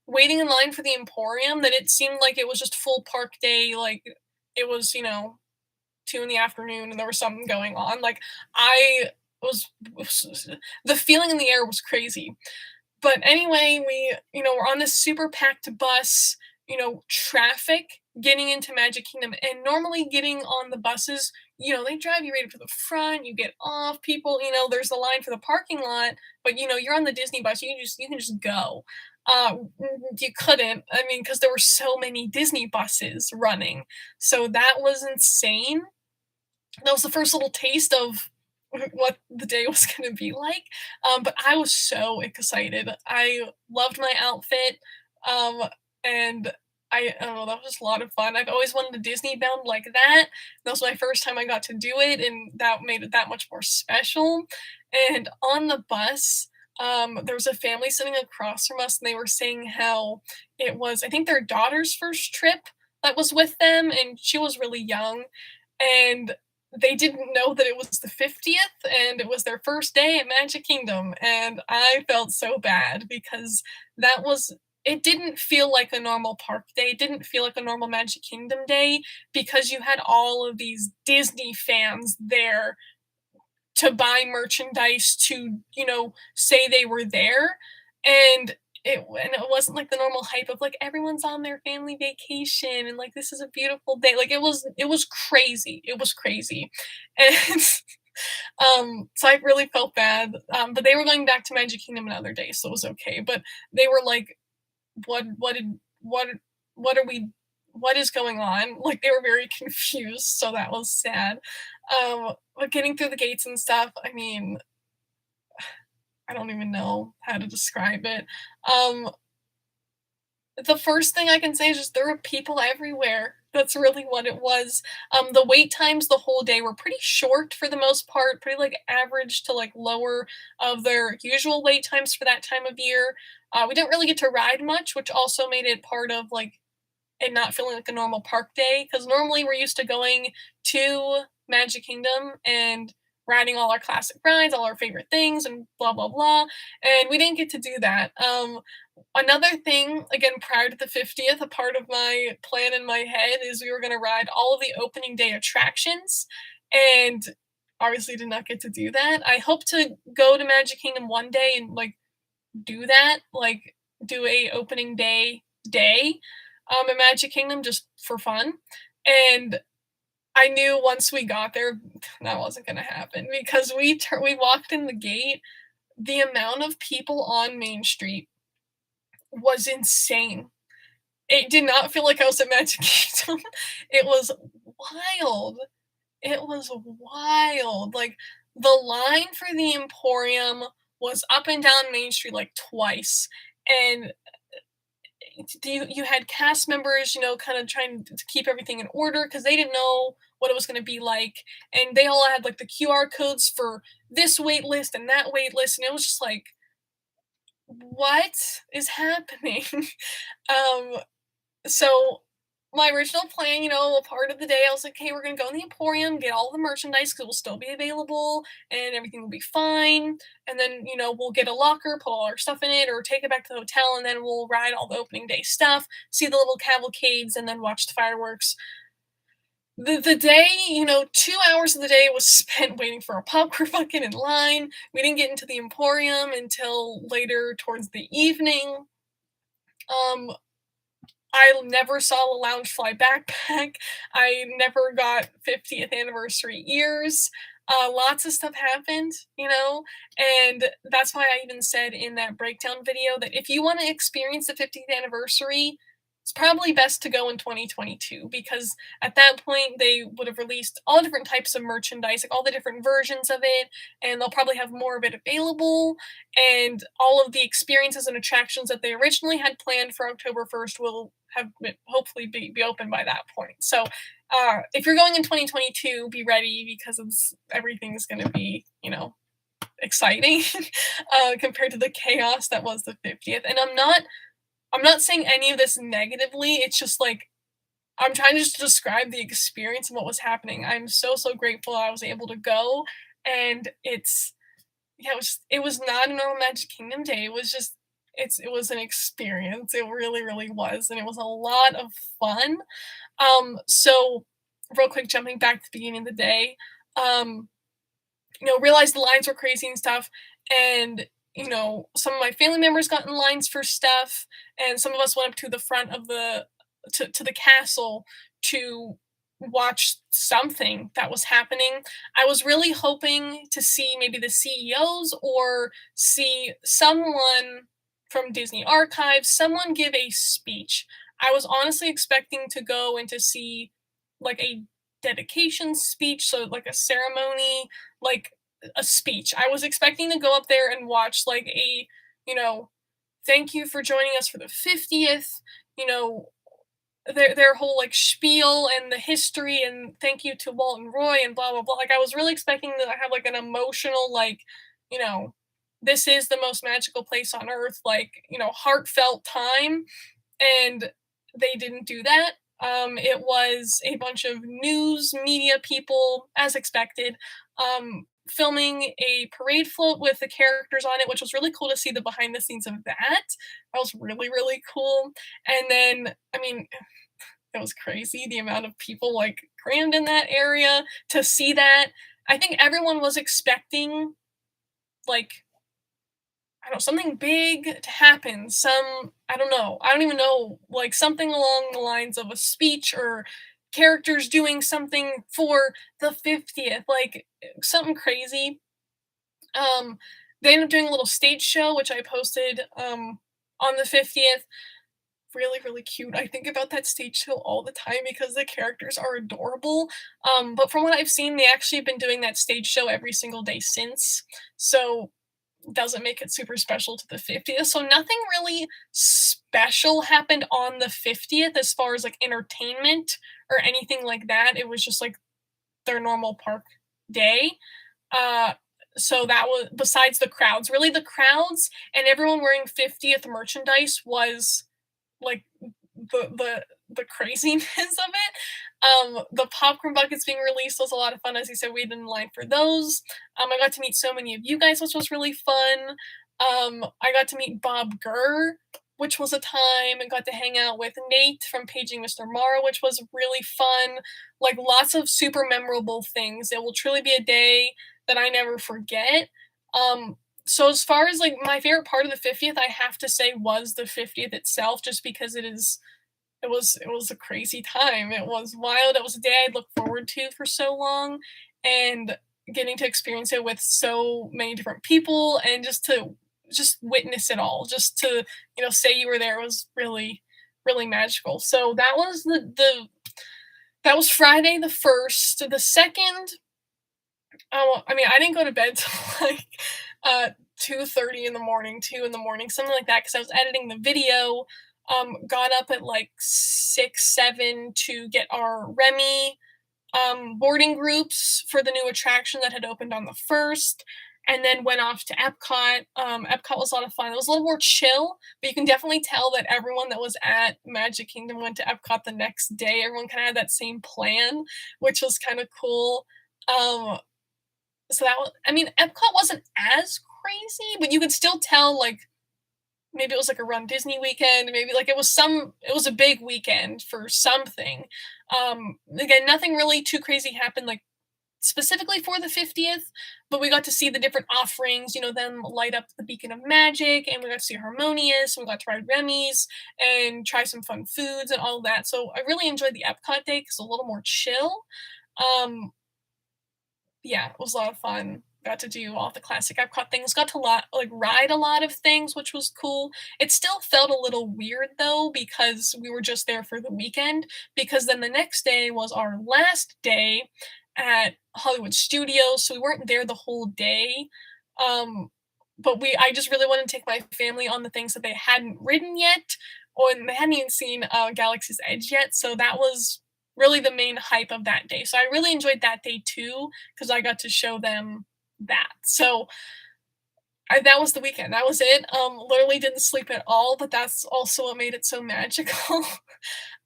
waiting in line for the Emporium that it seemed like it was just full park day. Like it was, 2 in the afternoon and there was something going on. Like I was the feeling in the air was crazy. But anyway, we're on this super packed bus, traffic getting into Magic Kingdom. And normally getting on the buses, they drive you right up to the front, you get off, people, there's a line for the parking lot, but you're on the Disney bus, you can just go. You couldn't, I mean, because there were so many Disney buses running. So that was insane. That was the first little taste of what the day was going to be like. But I was so excited. I loved my outfit. Um, and I don't know, that was just a lot of fun. I've always wanted a Disney bound like that. That was my first time I got to do it, and that made it that much more special. And on the bus, there was a family sitting across from us, and they were saying how it was, I think, their daughter's first trip that was with them, and she was really young. And they didn't know that it was the 50th and it was their first day at Magic Kingdom, and I felt so bad because that was it didn't feel like a normal park day. It didn't feel like a normal Magic Kingdom day because you had all of these Disney fans there to buy merchandise to, say they were there. And it wasn't like the normal hype of like everyone's on their family vacation and like this is a beautiful day. Like it was crazy. It was crazy. And so I really felt bad. But they were going back to Magic Kingdom another day, so it was okay. But they were like, what what are we what is going on? Like they were very confused, so that was sad. But getting through the gates and stuff, I mean, I don't even know how to describe it. Um, the first thing I can say is just there were people everywhere. That's really what it was. The wait times the whole day were pretty short for the most part, pretty like average to like lower of their usual wait times for that time of year. We didn't really get to ride much, which also made it part of like and not feeling like a normal park day because normally we're used to going to Magic Kingdom and riding all our classic rides, all our favorite things, and blah blah blah. And we didn't get to do that. Another thing, again, prior to the 50th, a part of my plan in my head is we were going to ride all of the opening day attractions, and obviously did not get to do that. I hope to go to Magic Kingdom one day and like do that, like do a opening day at Magic Kingdom just for fun. And I knew once we got there that wasn't going to happen because we walked in the gate. The amount of people on Main Street was insane. It did not feel like I was at Magic Kingdom. It was wild. It was wild. Like, the line for the Emporium was up and down Main Street like twice. And you had cast members, kind of trying to keep everything in order because they didn't know what it was going to be like, and they all had like the QR codes for this wait list and that wait list, and it was just like, what is happening? um, so my original plan, a part of the day, I was like, "Hey, we're gonna go in the Emporium, get all the merchandise because 'cause we'll still be available and everything will be fine. And then, we'll get a locker, put all our stuff in it, or take it back to the hotel, and then we'll ride all the opening day stuff, see the little cavalcades, and then watch the fireworks." The day, 2 hours of the day was spent waiting for a popcorn bucket in line. We didn't get into the Emporium until later towards the evening. Um, I never saw a Loungefly backpack. I never got 50th anniversary ears. Lots of stuff happened, and that's why I even said in that breakdown video that if you want to experience the 50th anniversary, it's probably best to go in 2022 because at that point they would have released all different types of merchandise, like all the different versions of it, and they'll probably have more of it available. And all of the experiences and attractions that they originally had planned for October 1st will have hopefully be open by that point. So if you're going in 2022, be ready because everything's going to be, exciting compared to the chaos that was the 50th. And I'm not saying any of this negatively. It's just like I'm trying to just describe the experience and what was happening. I'm so grateful I was able to go, and it's yeah, it was not a normal Magic Kingdom day. It was just it was an experience. It really, really was, and it was a lot of fun. So real quick, jumping back to the beginning of the day, um, realized the lines were crazy and stuff, and some of my family members got in lines for stuff, and some of us went up to the front of to the castle to watch something that was happening. I was really hoping to see maybe the CEOs or see someone from Disney Archives, someone give a speech. I was honestly expecting to go and to see like a dedication speech, so like a ceremony, like a speech. I was expecting to go up there and watch like you know, thank you for joining us for the 50th, you know, their whole like spiel and the history and thank you to Walt and Roy and blah blah blah. Like I was really expecting to have like an emotional like, you know, this is the most magical place on earth, like, heartfelt time, and they didn't do that. It was a bunch of news media people, as expected, filming a parade float with the characters on it, which was really cool to see the behind the scenes of that. That was really, really cool. And then, I mean, it was crazy the amount of people like crammed in that area to see that. I think everyone was expecting like I don't know, something big to happen. I don't know. I don't even know, like something along the lines of a speech or characters doing something for the 50th, like something crazy. Um, they ended up doing a little stage show, which I posted on the 50th. Really, really cute. I think about that stage show all the time because the characters are adorable. But from what I've seen, they actually have been doing that stage show every single day since. So doesn't make it super special to the 50th. So nothing really special happened on the 50th as far as like entertainment or anything like that. It was just like their normal park day. Uh so that was besides the crowds. Really the crowds and everyone wearing 50th merchandise was like the craziness of it. The popcorn buckets being released was a lot of fun. As you said, we waited in line for those. I got to meet so many of you guys, which was really fun. I got to meet Bob Gurr, which was a time, and got to hang out with Nate from Paging Mr. Morrow, which was really fun. Like lots of super memorable things. It will truly be a day that I never forget. So as far as like my favorite part of the 50th, I have to say was the 50th itself, just because it was a crazy time. It was wild. It was a day I'd looked forward to for so long, and getting to experience it with so many different people and just witness it all, just to, say you were there was really, really magical. So that was That was Friday the 1st. The 2nd, I mean, I didn't go to bed till like 2:30 in the morning, 2 in the morning, something like that, because I was editing the video. Got up at like 6, 7 to get our Remy boarding groups for the new attraction that had opened on the 1st, and then went off to Epcot. Epcot was a lot of fun. It was a little more chill, but you can definitely tell that everyone that was at Magic Kingdom went to Epcot the next day. Everyone kind of had that same plan, which was kind of cool. Um, so that was, I mean, Epcot wasn't as crazy, but you could still tell, like, maybe it was like a Run Disney weekend, maybe like it was a big weekend for something. Again, nothing really too crazy happened, like, specifically for the 50th, but we got to see the different offerings, them light up the beacon of magic, and we got to see Harmonious, and we got to ride Remy's and try some fun foods and all that. So I really enjoyed the Epcot day because a little more chill. Um, yeah, it was a lot of fun. Got to do all the classic Epcot things. Got to ride a lot of things, which was cool. It still felt a little weird though because we were just there for the weekend. Because then the next day was our last day at Hollywood Studios, so we weren't there the whole day. Um, but I just really wanted to take my family on the things that they hadn't ridden yet, or they hadn't even seen Galaxy's Edge yet. So that was really the main hype of that day. So I really enjoyed that day too because I got to show them that. So that was the weekend. That was it. Literally didn't sleep at all, but that's also what made it so magical.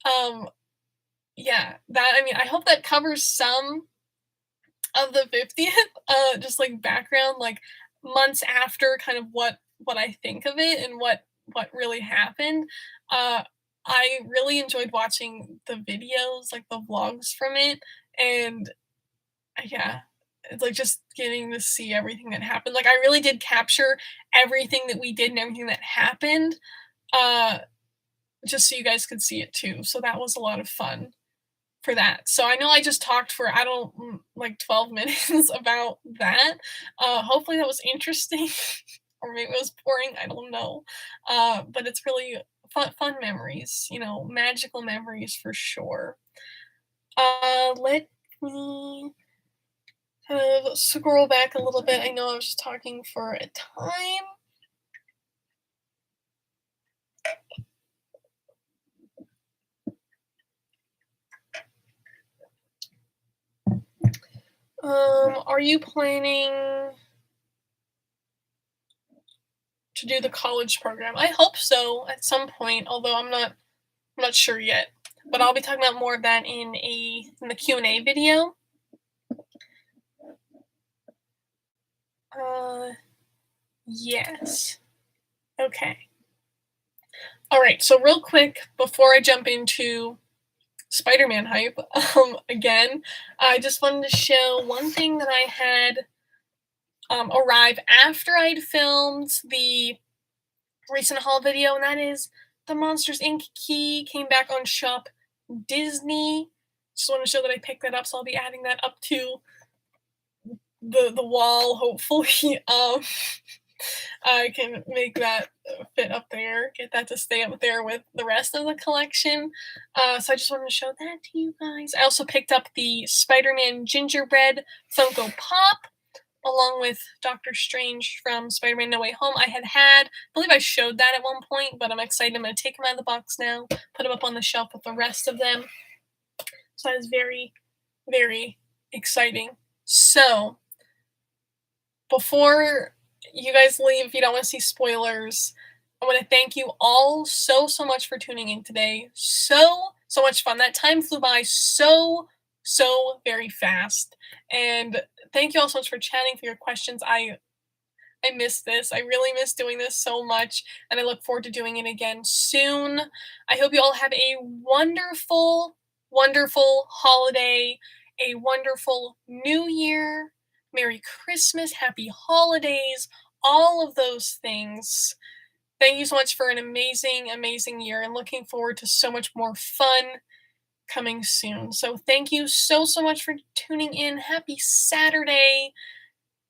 um, yeah, that I mean, I hope that covers some of the 50th. Just like background, like months after, kind of what I think of it and what really happened. Uh, I really enjoyed watching the videos, like the vlogs from it, and yeah, it's like just getting to see everything that happened. Like I really did capture everything that we did and everything that happened, uh, just so you guys could see it too. So that was a lot of fun for that. So I know I just talked for I don't like 12 minutes about that. Hopefully that was interesting, or maybe it was boring. I don't know. But it's really fun memories. Magical memories for sure. Let me scroll back a little bit. I know I was just talking for a time. Are you planning to do the college program? I hope so at some point, although I'm not sure yet. But I'll be talking about more of that in the Q&A video. Yes. Okay. All right. So real quick before I jump into Spider-Man hype, again, I just wanted to show one thing that I had arrive after I'd filmed the recent haul video, and that is the Monsters Inc. key came back on Shop Disney. Just want to show that I picked that up, so I'll be adding that up to the wall. Hopefully, I can make that fit up there. Get that to stay up there with the rest of the collection. So I just wanted to show that to you guys. I also picked up the Spider-Man gingerbread Funko Pop, along with Doctor Strange from Spider-Man No Way Home. I believe I showed that at one point, but I'm excited. I'm going to take him out of the box now, put him up on the shelf with the rest of them. So that is very, very exciting. So, before you guys leave, if you don't want to see spoilers, I want to thank you all so much for tuning in today. So much fun. That time flew by so very fast. And thank you all so much for chatting, for your questions. I miss this. I really miss doing this so much, and I look forward to doing it again soon. I hope you all have a wonderful, wonderful holiday, a wonderful new year. Merry Christmas, happy holidays, all of those things. Thank you so much for an amazing, amazing year, and looking forward to so much more fun coming soon. So thank you so much for tuning in. Happy Saturday,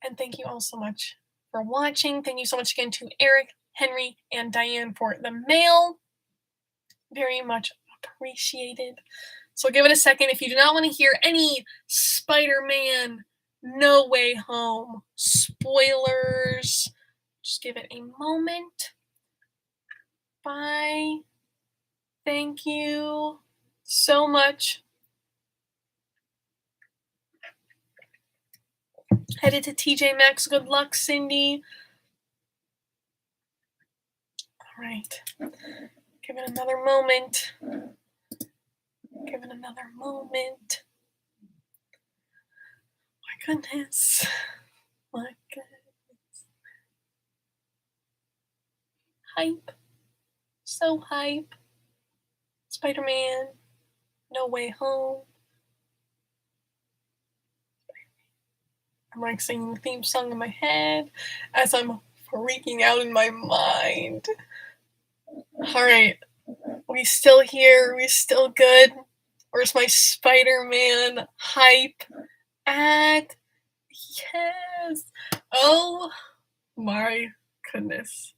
and thank you all so much for watching. Thank you so much again to Eric, Henry, and Diane for the mail. Very much appreciated. So give it a second. If you do not want to hear any Spider-Man No Way Home spoilers, just give it a moment. Bye. Thank you so much. Headed to TJ Maxx. Good luck, Cindy. All right. Give it another moment. Give it another moment. My goodness. My goodness. Hype. So hype. Spider-Man. No Way Home. I'm like singing the theme song in my head as I'm freaking out in my mind. Alright. We still here. We still good. Where's my Spider-Man hype at? Yes. Oh my goodness.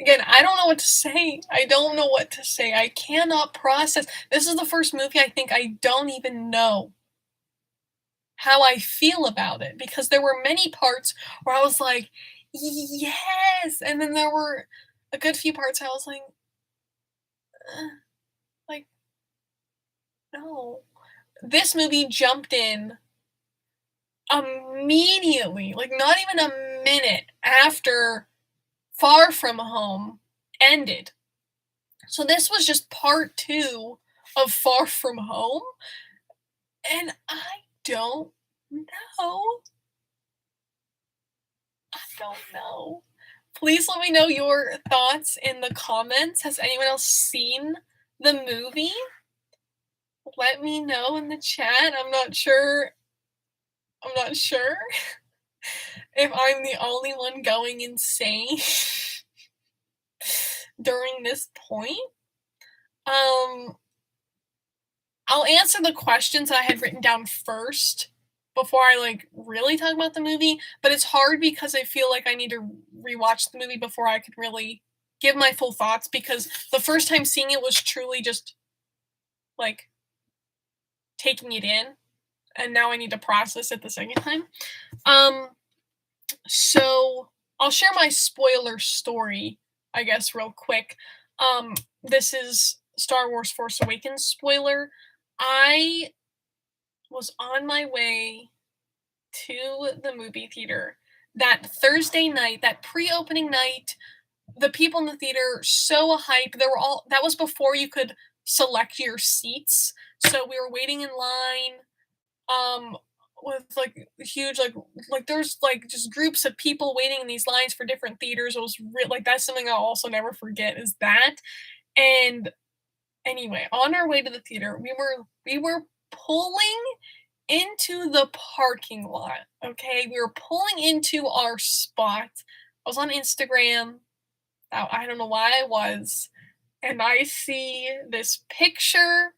Again, I don't know what to say. I don't know what to say. I cannot process. This is the first movie I think I don't even know how I feel about it, because there were many parts where I was like, yes, and then there were a good few parts I was uh, like, no. This movie jumped in immediately, like not even a minute after Far From Home ended. So this was just part 2 of Far From Home, and I don't know. I don't know. Please let me know your thoughts in the comments. Has anyone else seen the movie? Let me know in the chat. I'm not sure if I'm the only one going insane during this point. I'll answer the questions that I had written down first before I really talk about the movie, but it's hard because I feel like I need to rewatch the movie before I could really give my full thoughts, because the first time seeing it was truly just like taking it in, and now I need to process it the second time. So I'll share my spoiler story, I guess, real quick. This is Star Wars Force Awakens spoiler. I was on my way to the movie theater that Thursday night, that pre-opening night. The people in the theater so hyped. That was before you could select your seats. So we were waiting in line with huge there's just groups of people waiting in these lines for different theaters. It was that's something I'll also never forget, is that. And anyway, on our way to the theater, we were pulling into the parking lot. Okay, we were pulling into our spot. I was on Instagram. I don't know why I was, and I see this picture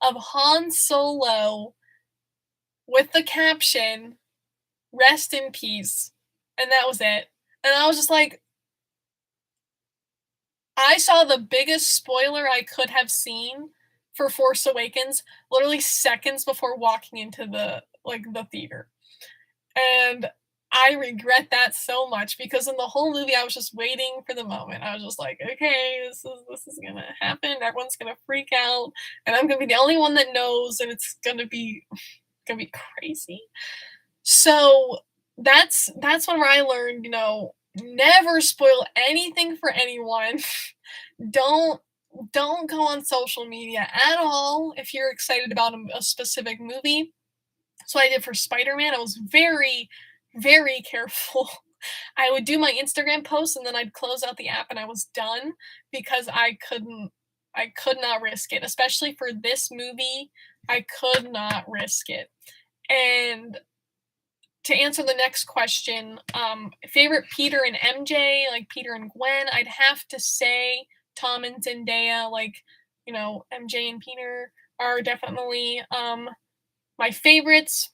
of Han Solo with the caption "Rest in peace," and that was it. And I was just like, I saw the biggest spoiler I could have seen for Force Awakens literally seconds before walking into the theater. And I regret that so much, because in the whole movie I was just waiting for the moment. I was just like, okay, this is gonna happen. Everyone's gonna freak out, and I'm gonna be the only one that knows, and it's gonna be crazy. So that's when I learned, never spoil anything for anyone. don't go on social media at all if you're excited about a specific movie. So I did for Spider-Man. I was very, very careful. I would do my Instagram posts and then I'd close out the app and I was done, because I could not risk it, especially for this movie. I could not risk it. And to answer the next question, favorite Peter and MJ, like Peter and Gwen, I'd have to say Tom and Zendaya, MJ and Peter are definitely my favorites.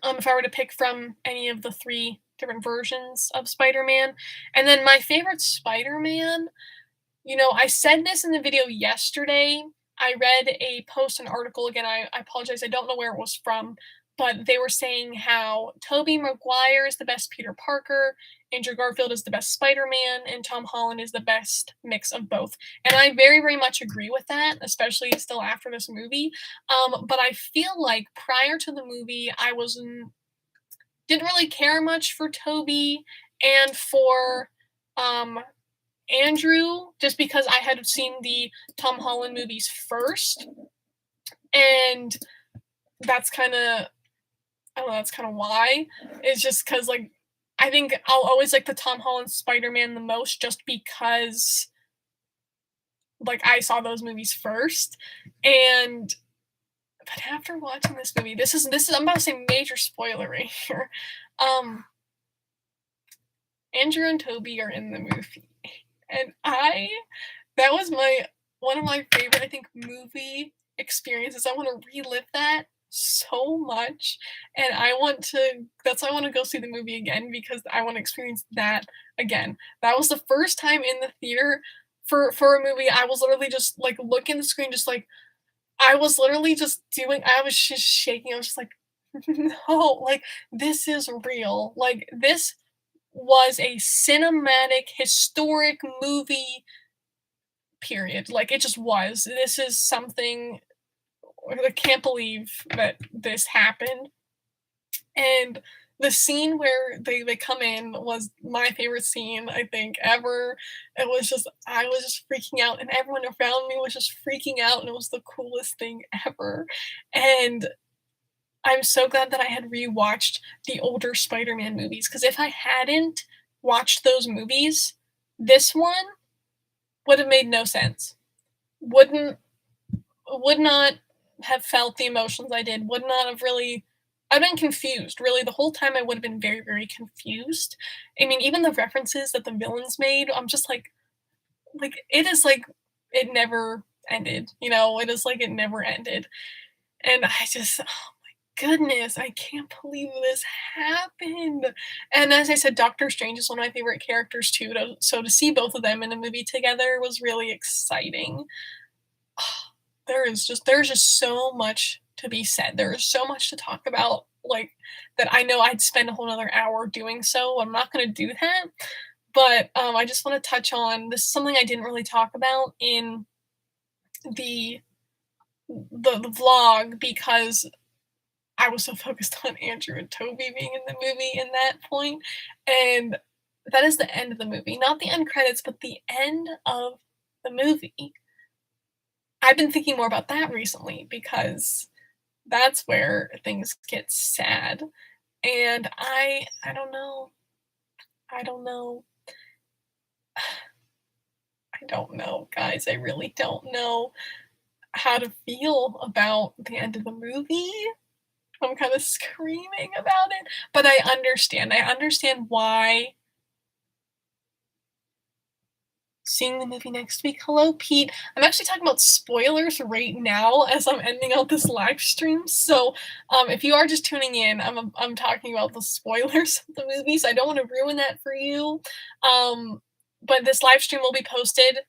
If I were to pick from any of the 3 different versions of Spider-Man. And then my favorite Spider-Man, I said this in the video yesterday. I read a post, an article again. I apologize. I don't know where it was from, but they were saying how Tobey Maguire is the best Peter Parker, Andrew Garfield is the best Spider-Man, and Tom Holland is the best mix of both. And I very, very much agree with that, especially still after this movie. But I feel like prior to the movie, didn't really care much for Toby and for um Andrew, just because I had seen the Tom Holland movies first, and that's kind of I don't know, that's kind of why. It's just because like I think I'll always like the Tom Holland Spider-Man the most, just because like I saw those movies first, and but after watching this movie, this is I'm about to say major spoiler right here. Um, Andrew and Toby are in the movie, and I that was my one of my favorite, I think, movie experiences. I wanna relive that so much, and I want to that's why I wanna go see the movie again because I wanna experience that again. That was the first time in the theater for a movie. I was literally just, like, looking at the screen just, like I was literally just doing I was just shaking. I was just like, "No, like, this is real." Like, this was a cinematic, historic movie. Period. Like, it just was. This is something I can't believe that this happened. And the scene where they come in was my favorite scene, I think, ever. It was just I was just freaking out, and everyone around me was just freaking out, and it was the coolest thing ever. And I'm so glad that I had rewatched the older Spider-Man movies, because if I hadn't watched those movies, this one would have made no sense. Wouldn't would not have felt the emotions I did, would not have really I've been confused, really, the whole time I would have been very, very confused. I mean, even the references that the villains made, I'm just it is like it never ended, it is like it never ended. And I just oh my goodness, I can't believe this happened. And as I said, Doctor Strange is one of my favorite characters too, so to see both of them in a movie together was really exciting. There's just so much to be said. There is so much to talk about, like that I know I'd spend a whole other hour doing so. I'm not gonna do that. But I just want to touch on this is something I didn't really talk about in the the vlog because I was so focused on Andrew and Toby being in the movie in that point. And that is the end of the movie. Not the end credits, but the end of the movie. I've been thinking more about that recently because that's where things get sad. And I don't know. I don't know. I don't know, guys. I really don't know how to feel about the end of the movie. I'm kind of screaming about it, but I understand. I understand why seeing the movie next week. Hello, Pete. I'm actually talking about spoilers right now as I'm ending out this live stream. So, if you are just tuning in, I'm talking about the spoilers of the movie. So I don't want to ruin that for you. But this live stream will be posted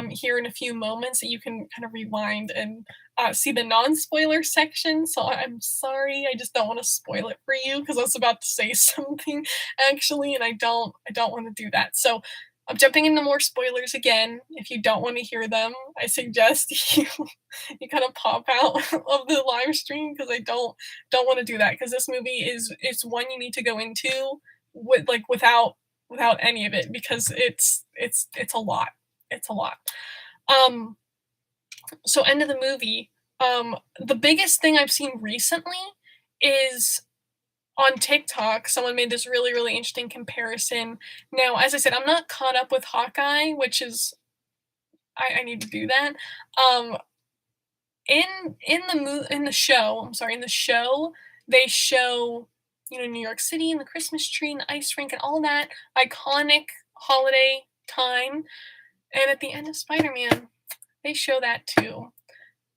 here in a few moments, so you can kind of rewind and see the non-spoiler section. So I'm sorry, I just don't want to spoil it for you because I was about to say something actually, and I don't want to do that. So I'm jumping into more spoilers again. If you don't want to hear them, I suggest you kind of pop out of the live stream because I don't want to do that because this movie is it's one you need to go into with like without any of it because it's a lot. It's a lot. Um so end of the movie. The biggest thing I've seen recently is on TikTok, someone made this really, really interesting comparison. Now, as I said, I'm not caught up with Hawkeye, which is I need to do that. Um, in the show, I'm sorry, in the show, they show New York City and the Christmas tree and the ice rink and all that iconic holiday time. And at the end of Spider-Man, they show that too.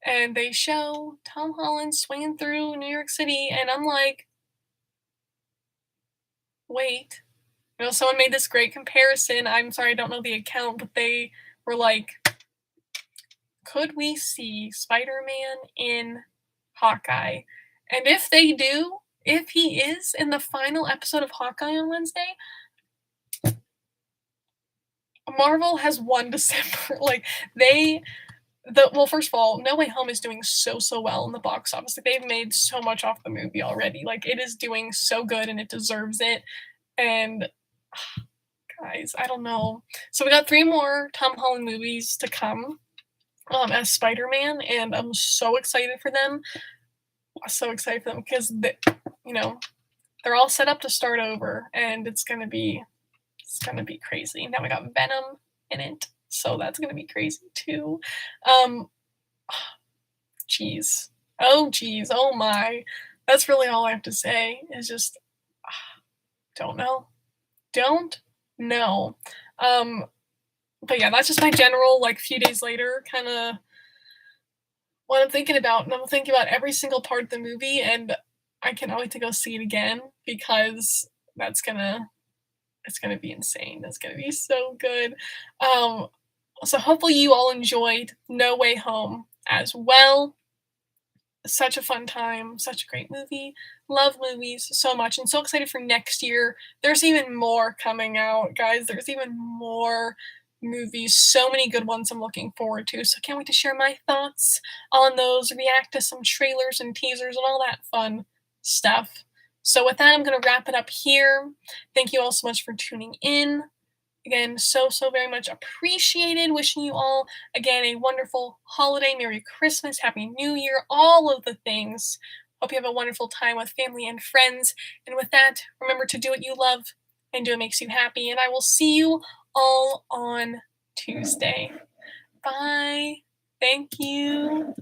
And they show Tom Holland swinging through New York City, and I'm like, wait, someone made this great comparison. I'm sorry, I don't know the account, but they we're like, could we see Spider-Man in Hawkeye? And if they do, if he is in the final episode of Hawkeye on Wednesday, Marvel has won December. Like well, first of all, No Way Home is doing so well in the box office. Like they've made so much off the movie already. Like it is doing so good and it deserves it. And guys, I don't know. So we got 3 more Tom Holland movies to come as Spider-Man, and I'm so excited for them. So excited for them because you know, they're all set up to start over, and it's gonna be crazy. Now we got Venom in it, so that's gonna be crazy too. Jeez. Oh geez. Oh my. That's really all I have to say. Is just don't know. Don't know. But yeah, that's just my general like few days later kind of what I'm thinking about. And I'm thinking about every single part of the movie, and I can't wait to go see it again because it's gonna be insane. It's gonna be so good. So hopefully you all enjoyed No Way Home as well. Such a fun time, such a great movie. Love movies so much, and so excited for next year. There's even more coming out, guys. There's even more movies, so many good ones I'm looking forward to. So can't wait to share my thoughts on those, react to some trailers and teasers and all that fun stuff. So with that, I'm going to wrap it up here. Thank you all so much for tuning in. Again, so very much appreciated. Wishing you all, again, a wonderful holiday, Merry Christmas, Happy New Year, all of the things. Hope you have a wonderful time with family and friends. And with that, remember to do what you love and do what makes you happy. And I will see you all on Tuesday. Bye. Thank you.